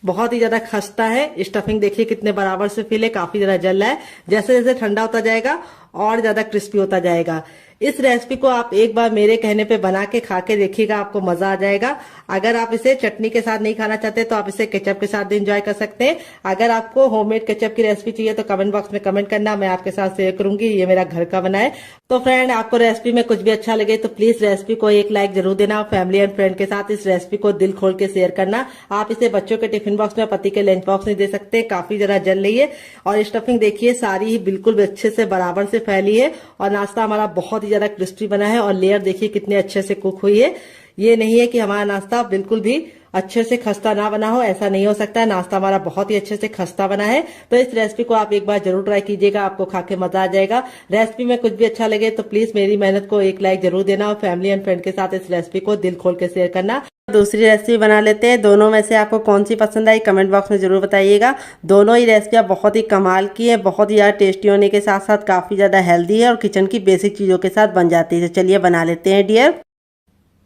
बहुत ही ज्यादा खस्ता है। स्टफिंग देखिए कितने बराबर से फिल है, काफी ज्यादा जल रहा है। जैसे जैसे ठंडा होता जाएगा और ज्यादा क्रिस्पी होता जाएगा। इस रेसिपी को आप एक बार मेरे कहने पे बना के खा के देखिएगा, आपको मजा आ जाएगा। अगर आप इसे चटनी के साथ नहीं खाना चाहते तो आप इसे केचप के साथ भी एंजॉय कर सकते हैं। अगर आपको होममेड केचप की रेसिपी चाहिए तो कमेंट बॉक्स में कमेंट करना, मैं आपके साथ शेयर करूंगी। ये मेरा घर का बना है। तो फ्रेंड आपको रेसिपी में कुछ भी अच्छा लगे तो प्लीज रेसिपी को 1 लाइक जरूर देना। फैमिली एंड फ्रेंड के साथ इस रेसिपी को दिल खोल के शेयर करना। आप इसे बच्चों के टिफिन बॉक्स में, पति के लंच बॉक्स में दे सकते हैं, काफी जरा जल रही है। और स्टफिंग देखिए सारी ही बिल्कुल अच्छे से बराबर से फैली है, और नाश्ता हमारा बहुत ही ज्यादा क्रिस्पी बना है, और लेयर देखिए कितने अच्छे से कुक हुई है। ये नहीं है कि हमारा नाश्ता बिल्कुल भी अच्छे से खस्ता ना बना हो, ऐसा नहीं हो सकता। नाश्ता हमारा बहुत ही अच्छे से खस्ता बना है। तो इस रेसिपी को आप एक बार जरूर ट्राई कीजिएगा, आपको खा के मजा आ जाएगा। रेसिपी में कुछ भी अच्छा लगे तो प्लीज मेरी मेहनत को 1 लाइक जरूर देना, और फैमिली एंड फ्रेंड के साथ इस रेसिपी को दिल खोल के शेयर करना। दूसरी रेसिपी बना लेते हैं। दोनों में से आपको कौन सी पसंद आई कमेंट बॉक्स में जरूर बताइएगा। दोनों ही रेसिपियाँ बहुत ही कमाल की है, बहुत ही ज्यादा टेस्टी होने के साथ साथ काफी ज्यादा हेल्दी है, और किचन की बेसिक चीजों के साथ बन जाती है। तो चलिए बना लेते हैं डियर।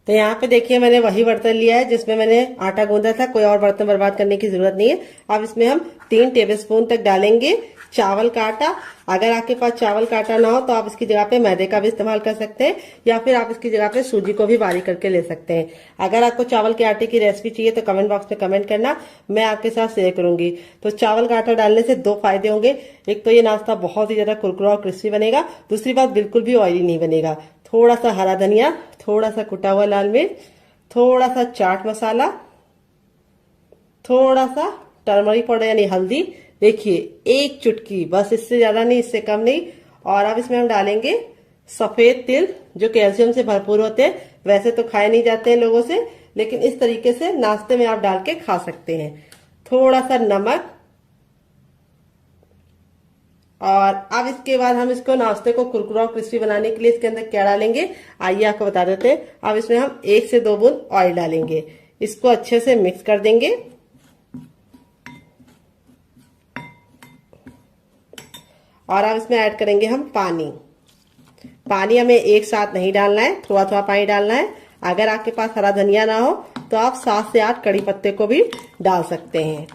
तो यहाँ पे देखिए मैंने वही बर्तन लिया है जिसमें मैंने आटा गूंदा था, कोई और बर्तन बर्बाद करने की जरूरत नहीं है। अब इसमें हम 3 टेबलस्पून तक डालेंगे चावल का आटा। अगर आपके पास चावल का आटा ना हो तो आप इसकी जगह पे मैदे का भी इस्तेमाल कर सकते हैं, या फिर आप इसकी जगह पे सूजी को भी बारीक करके ले सकते हैं। अगर आपको चावल के आटे की रेसिपी चाहिए तो कमेंट बॉक्स में कमेंट करना, मैं आपके साथ शेयर करूंगी। तो चावल का आटा डालने से 2 फायदे होंगे। एक तो ये नाश्ता बहुत ही ज्यादा कुरकुरा और क्रिस्पी बनेगा, दूसरी बात बिल्कुल भी ऑयली नहीं बनेगा। थोड़ा सा हरा धनिया, थोड़ा सा कुटा हुआ लाल मिर्च, थोड़ा सा चाट मसाला, थोड़ा सा टर्मरिक पाउडर यानी हल्दी, देखिए 1 चुटकी, बस इससे ज्यादा नहीं, इससे कम नहीं। और अब इसमें हम डालेंगे सफेद तिल जो कैल्शियम से भरपूर होते हैं। वैसे तो खाए नहीं जाते हैं लोगों से, लेकिन इस तरीके से नाश्ते में आप डाल के खा सकते हैं। थोड़ा सा नमक, और अब इसके बाद हम इसको नाश्ते को कुरकुरा और क्रिस्पी बनाने के लिए इसके अंदर क्या डालेंगे आइए आपको बता देते हैं। अब इसमें हम 1 से 2 बूंद ऑयल डालेंगे, इसको अच्छे से मिक्स कर देंगे। और अब इसमें ऐड करेंगे हम पानी। पानी हमें एक साथ नहीं डालना है, थोड़ा थोड़ा पानी डालना है। अगर आपके पास हरा धनिया ना हो तो आप 7 से 8 कड़ी पत्ते को भी डाल सकते हैं।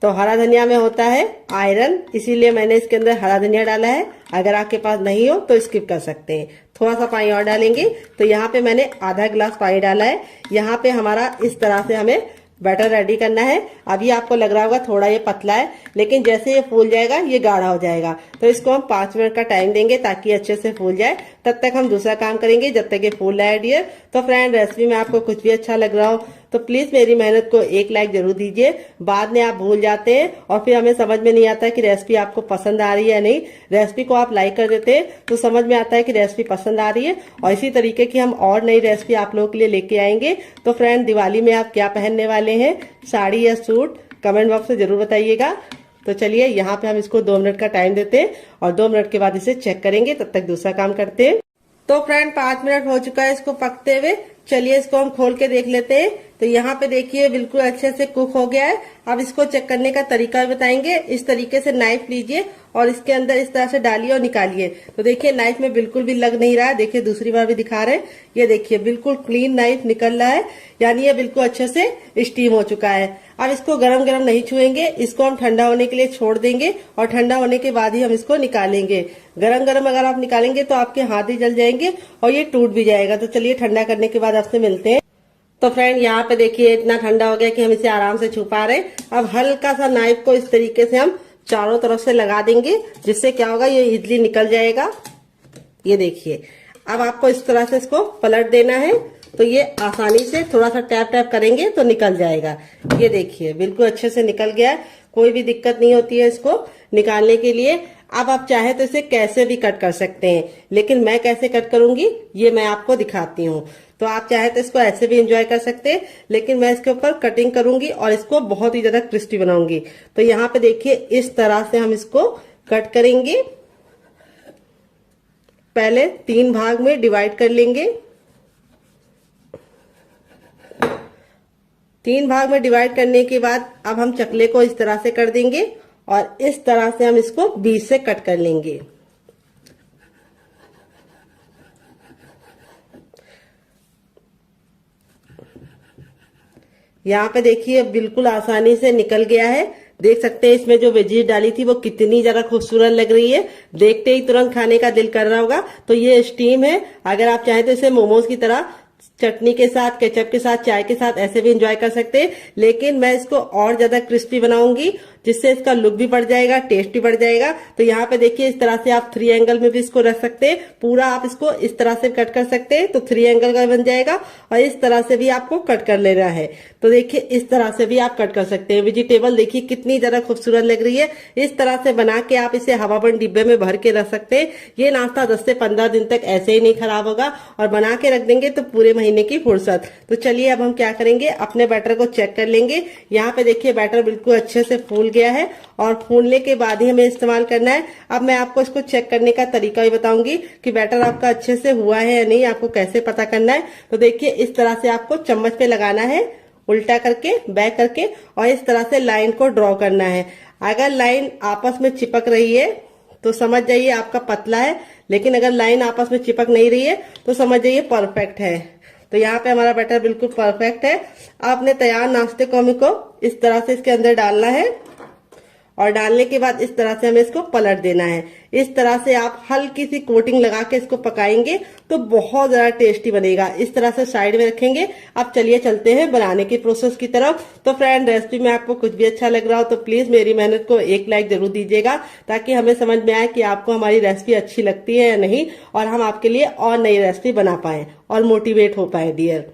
तो हरा धनिया में होता है आयरन, इसीलिए मैंने इसके अंदर हरा धनिया डाला है। अगर आपके पास नहीं हो तो स्किप कर सकते हैं। थोड़ा सा पानी और डालेंगे। तो यहाँ पे मैंने आधा गिलास पानी डाला है। यहाँ पे हमारा इस तरह से हमें बैटर रेडी करना है। अभी आपको लग रहा होगा थोड़ा ये पतला है, लेकिन जैसे ये फूल जाएगा ये गाढ़ा हो जाएगा। तो इसको हम 5 मिनट का टाइम देंगे ताकि अच्छे से फूल जाए। तब तक हम दूसरा काम करेंगे जब तक ये फूल रहा है डियर। तो फ्रेंड, रेसिपी में आपको कुछ भी अच्छा लग रहा हो तो प्लीज मेरी मेहनत को एक लाइक जरूर दीजिए। बाद में आप भूल जाते हैं और फिर हमें समझ में नहीं आता कि रेसिपी आपको पसंद आ रही है या नहीं। रेसिपी को आप लाइक कर देते हैं तो समझ में आता है कि रेसिपी पसंद आ रही है। और इसी तरीके की हम और नई रेसिपी आप लोगों के लिए लेके आएंगे। तो फ्रेंड, दिवाली में आप क्या पहनने वाले हैं, साड़ी या सूट, कमेंट बॉक्स में जरूर बताइएगा। तो चलिए यहाँ पे हम इसको 2 मिनट का टाइम देते हैं और 2 मिनट के बाद इसे चेक करेंगे। तब तक दूसरा काम करते हैं। तो फ्रेंड, 5 मिनट हो चुका है इसको पकते हुए। चलिए इसको हम खोल के देख लेते हैं। तो यहाँ पे देखिए बिल्कुल अच्छे से कुक हो गया है। अब इसको चेक करने का तरीका भी बताएंगे। इस तरीके से नाइफ लीजिए और इसके अंदर इस तरह से डालिए और निकालिए। तो देखिए नाइफ में बिल्कुल भी लग नहीं रहा है। देखिए दूसरी बार भी दिखा रहे हैं, ये देखिए बिल्कुल क्लीन नाइफ निकल रहा है, यानी ये बिल्कुल अच्छे से स्टीम हो चुका है। अब इसको गरम गरम नहीं छुएंगे, इसको हम ठंडा होने के लिए छोड़ देंगे और ठंडा होने के बाद ही हम इसको निकालेंगे। गरम गरम अगर आप निकालेंगे तो आपके हाथ ही जल जाएंगे और ये टूट भी जाएगा। तो चलिए ठंडा करने के बाद आपसे मिलते हैं। तो फ्रेंड, यहाँ पे देखिए इतना ठंडा हो गया कि हम इसे आराम से छू पा रहे हैं। अब हल्का सा नाइफ को इस तरीके से हम चारों तरफ से लगा देंगे, जिससे क्या होगा ये इजली निकल जाएगा। ये देखिए, अब आपको इस तरह से इसको पलट देना है। तो ये आसानी से थोड़ा सा टैप टैप करेंगे तो निकल जाएगा। ये देखिए बिल्कुल अच्छे से निकल गया है, कोई भी दिक्कत नहीं होती है इसको निकालने के लिए। अब आप चाहे तो इसे कैसे भी कट कर सकते हैं, लेकिन मैं कैसे कट करूंगी ये मैं आपको दिखाती हूँ। तो आप चाहे तो इसको ऐसे भी एंजॉय कर सकते हैं, लेकिन मैं इसके ऊपर कटिंग करूंगी और इसको बहुत ही ज्यादा क्रिस्पी बनाऊंगी। तो यहाँ पे देखिए इस तरह से हम इसको कट करेंगे। पहले 3 भाग में डिवाइड कर लेंगे। 3 भाग में डिवाइड करने के बाद अब हम चकले को इस तरह से कर देंगे और इस तरह से हम इसको बीच से कट कर लेंगे। यहाँ पे देखिए बिल्कुल आसानी से निकल गया है। देख सकते हैं इसमें जो वेजीज डाली थी वो कितनी ज्यादा खूबसूरत लग रही है। देखते ही तुरंत खाने का दिल कर रहा होगा। तो ये स्टीम है। अगर आप चाहें तो इसे मोमोज की तरह चटनी के साथ, केचप के साथ, चाय के साथ ऐसे भी एंजॉय कर सकते हैं, लेकिन मैं इसको और ज्यादा क्रिस्पी बनाऊंगी, जिससे इसका लुक भी बढ़ जाएगा, टेस्ट भी बढ़ जाएगा। तो यहाँ पे देखिए इस तरह से आप 3 एंगल में भी इसको रख सकते हैं। पूरा आप इसको इस तरह से कट कर सकते हैं तो 3 एंगल का बन जाएगा। और इस तरह से भी आपको कट कर लेना है। तो देखिए इस तरह से भी आप कट कर सकते हैं। वेजिटेबल देखिए कितनी ज्यादा खूबसूरत लग रही है। इस तरह से बना के आप इसे हवाबंद डिब्बे में भर के रख सकते हैं। ये नाश्ता 10 से 15 दिन तक ऐसे ही नहीं खराब होगा और बना के रख देंगे तो पूरे महीने की फुर्सत। तो चलिए अब हम क्या करेंगे, अपने बैटर को चेक कर लेंगे। यहाँ पे देखिए बैटर बिल्कुल अच्छे से फूल गया है और फूलने के बाद ही हमें इस्तेमाल करना है। अब मैं आपको इसको चेक करने का तरीका भी बताऊंगी कि बैटर आपका अच्छे से हुआ है या नहीं, आपको कैसे पता करना है। तो देखिए इस तरह से आपको चम्मच पे लगाना है, उल्टा करके, बैक करके, और इस तरह से लाइन को ड्रॉ करना है। अगर लाइन आपस में चिपक रही है तो समझ जाइए आपका पतला है, लेकिन अगर लाइन आपस में चिपक नहीं रही है तो समझ जाइए परफेक्ट है। तो यहाँ पे हमारा बैटर बिल्कुल परफेक्ट है। आपने तैयार नाश्ते को हमको इस तरह से इसके अंदर डालना है और डालने के बाद इस तरह से हमें इसको पलट देना है। इस तरह से आप हल्की सी कोटिंग लगा के इसको पकाएंगे तो बहुत ज्यादा टेस्टी बनेगा। इस तरह से साइड में रखेंगे। अब चलिए चलते हैं बनाने की प्रोसेस की तरफ। तो फ्रेंड, रेसिपी में आपको कुछ भी अच्छा लग रहा हो तो प्लीज मेरी मेहनत को एक लाइक जरूर दीजिएगा, ताकि हमें समझ में आए कि आपको हमारी रेसिपी अच्छी लगती है या नहीं, और हम आपके लिए और नई रेसिपी बना पाए और मोटिवेट हो पाए डियर।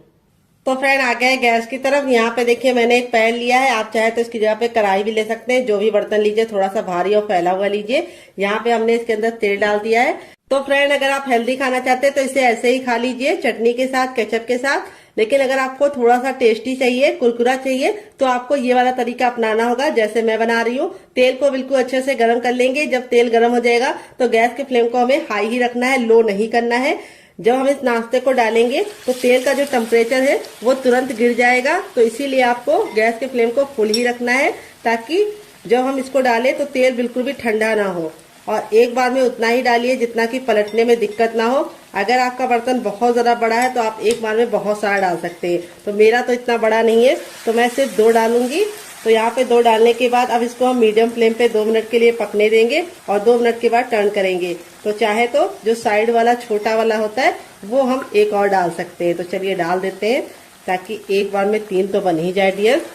तो फ्रेंड आ गए गैस की तरफ। यहाँ पे देखिए मैंने एक पैन लिया है। आप चाहे तो इसकी जगह पे कढ़ाई भी ले सकते हैं। जो भी बर्तन लीजिए थोड़ा सा भारी और फैला हुआ लीजिए। यहाँ पे हमने इसके अंदर तेल डाल दिया है। तो फ्रेंड, अगर आप हेल्दी खाना चाहते हैं तो इसे ऐसे ही खा लीजिए, चटनी के साथ, केचप के साथ। लेकिन अगर आपको थोड़ा सा टेस्टी चाहिए, कुरकुरा चाहिए, तो आपको ये वाला तरीका अपनाना होगा जैसे मैं बना रही हूँ। तेल को बिल्कुल अच्छे से गर्म कर लेंगे। जब तेल गर्म हो जाएगा तो गैस के फ्लेम को हमें हाई ही रखना है, लो नहीं करना है। जब हम इस नाश्ते को डालेंगे तो तेल का जो टेम्परेचर है वो तुरंत गिर जाएगा, तो इसीलिए आपको गैस के फ्लेम को फुल ही रखना है, ताकि जब हम इसको डालें तो तेल बिल्कुल भी ठंडा ना हो। और एक बार में उतना ही डालिए जितना कि पलटने में दिक्कत ना हो। अगर आपका बर्तन बहुत ज्यादा बड़ा है तो आप एक बार में बहुत सारा डाल सकते हैं, तो मेरा तो इतना बड़ा नहीं है, तो मैं सिर्फ 2 डालूंगी। तो यहाँ पे 2 डालने के बाद अब इसको हम मीडियम फ्लेम पे 2 मिनट के लिए पकने देंगे और 2 मिनट के बाद टर्न करेंगे। तो चाहे तो जो साइड वाला छोटा वाला होता है वो हम एक और डाल सकते हैं। तो चलिए डाल देते हैं, ताकि एक बार में 3 तो बन ही जाए डियर।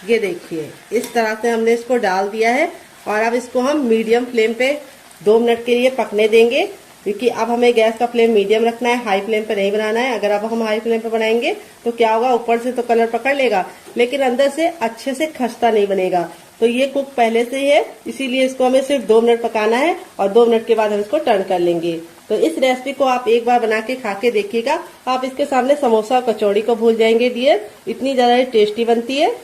ये देखिए इस तरह से हमने इसको डाल दिया है और अब इसको हम मीडियम फ्लेम पे 2 मिनट के लिए पकने देंगे, क्योंकि अब हमें गैस का फ्लेम मीडियम रखना है, हाई फ्लेम पे नहीं बनाना है। अगर अब हम हाई फ्लेम पे बनाएंगे तो क्या होगा, ऊपर से तो कलर पकड़ लेगा लेकिन अंदर से अच्छे से खस्ता नहीं बनेगा। तो ये कुक पहले से ही है, इसीलिए इसको हमें सिर्फ 2 मिनट पकाना है और 2 मिनट के बाद हम इसको टर्न कर लेंगे। तो इस रेसिपी को आप एक बार बना के खा के देखिएगा, आप इसके सामने समोसा और कचौड़ी को भूल जाएंगे डियर, इतनी ज्यादा टेस्टी बनती है।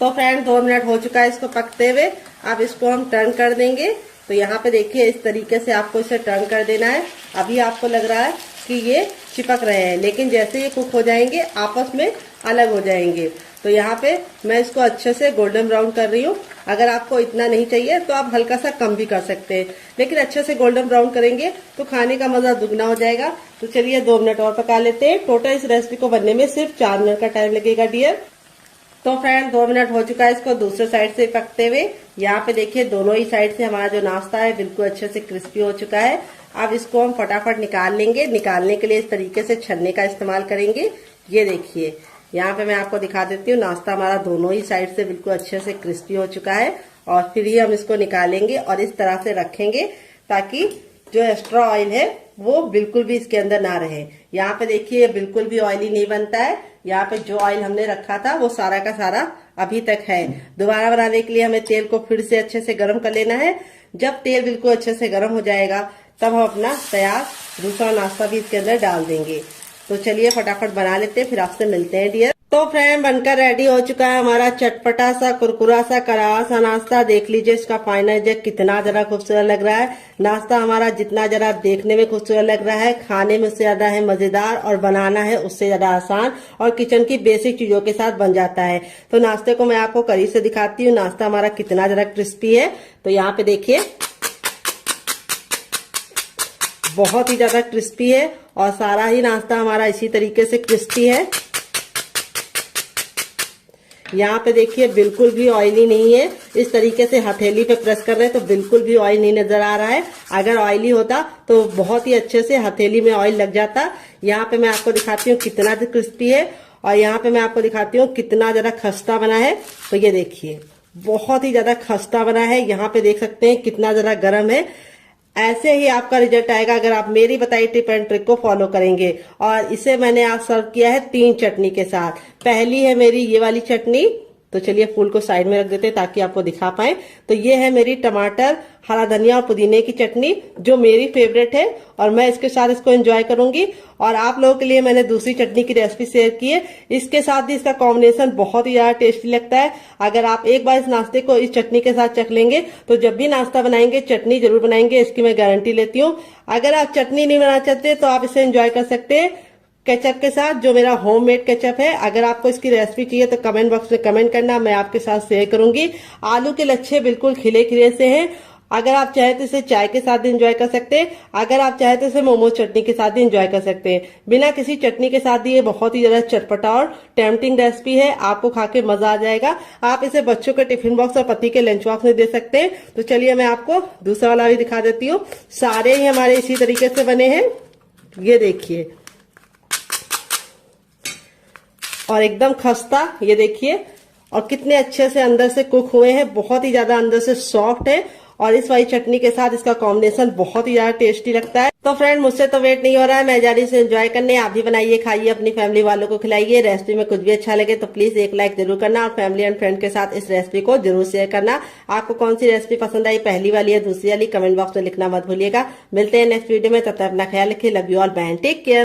तो फ्रेंड 2 मिनट हो चुका है इसको पकते हुए, अब इसको हम टर्न कर देंगे। तो यहाँ पे देखिए इस तरीके से आपको इसे टर्न कर देना है। अभी आपको लग रहा है कि ये चिपक रहे हैं, लेकिन जैसे ये कुक हो जाएंगे आपस में अलग हो जाएंगे। तो यहाँ पे मैं इसको अच्छे से गोल्डन ब्राउन कर रही हूँ। अगर आपको इतना नहीं चाहिए तो आप हल्का सा कम भी कर सकते हैं, लेकिन अच्छे से गोल्डन ब्राउन करेंगे तो खाने का मजा दुगना हो जाएगा। तो चलिए 2 मिनट और पका लेते हैं। टोटल इस रेसिपी को बनने में सिर्फ 4 मिनट का टाइम लगेगा डियर। तो फ्रेंड 2 मिनट हो चुका है इसको दूसरे साइड से पकते हुए। यहाँ पे देखिए दोनों ही साइड से हमारा जो नाश्ता है बिल्कुल अच्छे से क्रिस्पी हो चुका है। अब इसको हम फटाफट निकाल लेंगे। निकालने के लिए इस तरीके से छन्ने का इस्तेमाल करेंगे। ये देखिए यहाँ पे मैं आपको दिखा देती हूँ, नाश्ता हमारा दोनों ही साइड से बिल्कुल अच्छे से क्रिस्पी हो चुका है। और फिर ही हम इसको निकालेंगे और इस तरह से रखेंगे ताकि जो एक्स्ट्रा ऑयल है वो बिल्कुल भी इसके अंदर ना रहे। यहाँ पे देखिए बिल्कुल भी ऑयली नहीं बनता है। यहाँ पे जो ऑयल हमने रखा था वो सारा का सारा अभी तक है। दोबारा बनाने के लिए हमें तेल को फिर से अच्छे से गर्म कर लेना है। जब तेल बिल्कुल अच्छे से गर्म हो जाएगा तब हम अपना तैयार दूसरा नाश्ता भी इसके अंदर डाल देंगे। तो चलिए फटाफट बना लेते हैं, फिर आपसे मिलते हैं डियर। तो फ्रेंड बनकर रेडी हो चुका है हमारा चटपटा सा कुरकुरा सा करारा सा नाश्ता। देख लीजिए इसका फाइनल जग कितना जरा खूबसूरत लग रहा है। नाश्ता हमारा जितना जरा देखने में खूबसूरत लग रहा है, खाने में उससे ज्यादा है मजेदार और बनाना है उससे ज्यादा आसान और किचन की बेसिक चीजों के साथ बन जाता है। तो नाश्ते को मैं आपको करीब से दिखाती हूँ, नाश्ता हमारा कितना जरा क्रिस्पी है। तो यहाँ पे देखिए बहुत ही ज्यादा क्रिस्पी है और सारा ही नाश्ता हमारा इसी तरीके से क्रिस्पी है। यहाँ पे देखिए बिल्कुल भी ऑयली नहीं है। इस तरीके से हथेली पे प्रेस कर रहे हैं तो बिल्कुल भी ऑयल नहीं नजर आ रहा है। अगर ऑयली होता तो बहुत ही अच्छे से हथेली में ऑयल लग जाता। यहाँ पे मैं आपको दिखाती हूँ कितना क्रिस्पी है और यहाँ पे मैं आपको दिखाती हूँ कितना ज्यादा खस्ता बना है। तो ये देखिए बहुत ही ज्यादा खस्ता बना है। यहाँ पे देख सकते हैं कितना ज्यादा गर्म है। ऐसे ही आपका रिजल्ट आएगा अगर आप मेरी बताई टिप एंड ट्रिक को फॉलो करेंगे। और इसे मैंने आज सर्व किया है 3 चटनी के साथ। पहली है मेरी ये वाली चटनी, तो चलिए फूल को साइड में रख देते हैं ताकि आपको दिखा पाए। तो ये है मेरी टमाटर, हरा धनिया और पुदीने की चटनी जो मेरी फेवरेट है और मैं इसके साथ इसको एंजॉय करूंगी। और आप लोगों के लिए मैंने दूसरी चटनी की रेसिपी शेयर की है, इसके साथ भी इसका कॉम्बिनेशन बहुत ही ज्यादा टेस्टी लगता है। अगर आप एक बार इस नाश्ते को इस चटनी के साथ चख लेंगे तो जब भी नाश्ता बनाएंगे चटनी जरूर बनाएंगे, इसकी मैं गारंटी लेती हूँ। अगर आप चटनी नहीं बनाना चाहते तो आप इसे एंजॉय कर सकते हैं केचप के साथ, जो मेरा होममेड केचप है। अगर आपको इसकी रेसिपी चाहिए तो कमेंट बॉक्स में कमेंट करना, मैं आपके साथ शेयर करूंगी। आलू के लच्छे बिल्कुल खिले खिले से हैं। अगर आप चाहे तो इसे चाय के साथ भी एंजॉय कर सकते हैं, अगर आप चाहे तो इसे मोमोज चटनी के साथ भी एंजॉय कर सकते हैं। बिना किसी चटनी के साथ भी ये बहुत ही ज्यादा चटपटा और टेम्पटिंग रेसिपी है, आपको खा के मजा आ जाएगा। आप इसे बच्चों के टिफिन बॉक्स और पति के लंच बॉक्स में दे सकते हैं। तो चलिए मैं आपको दूसरा वाला भी दिखा देती हूँ। सारे ही हमारे इसी तरीके से बने हैं, ये देखिए, और एकदम खस्ता, ये देखिए, और कितने अच्छे से अंदर से कुक हुए हैं, बहुत ही ज्यादा अंदर से सॉफ्ट है। और इस वाली चटनी के साथ इसका कॉम्बिनेशन बहुत ही ज्यादा टेस्टी लगता है। तो फ्रेंड मुझसे तो वेट नहीं हो रहा है, मैं जा रही से एंजॉय करने। आप भी बनाइए, खाइए, अपनी फैमिली वालों को खिलाइए। रेसिपी में कुछ भी अच्छा लगे तो प्लीज एक लाइक जरूर करना और फैमिली एंड फ्रेंड के साथ इस रेसिपी को जरूर शेयर करना। आपको कौन सी रेसिपी पसंद आई, पहली वाली या दूसरी वाली, कमेंट बॉक्स में लिखना मत भूलिएगा। मिलते हैं नेक्स्ट वीडियो में, तब तक अपना ख्याल रखिए। Love you all, bye, take care.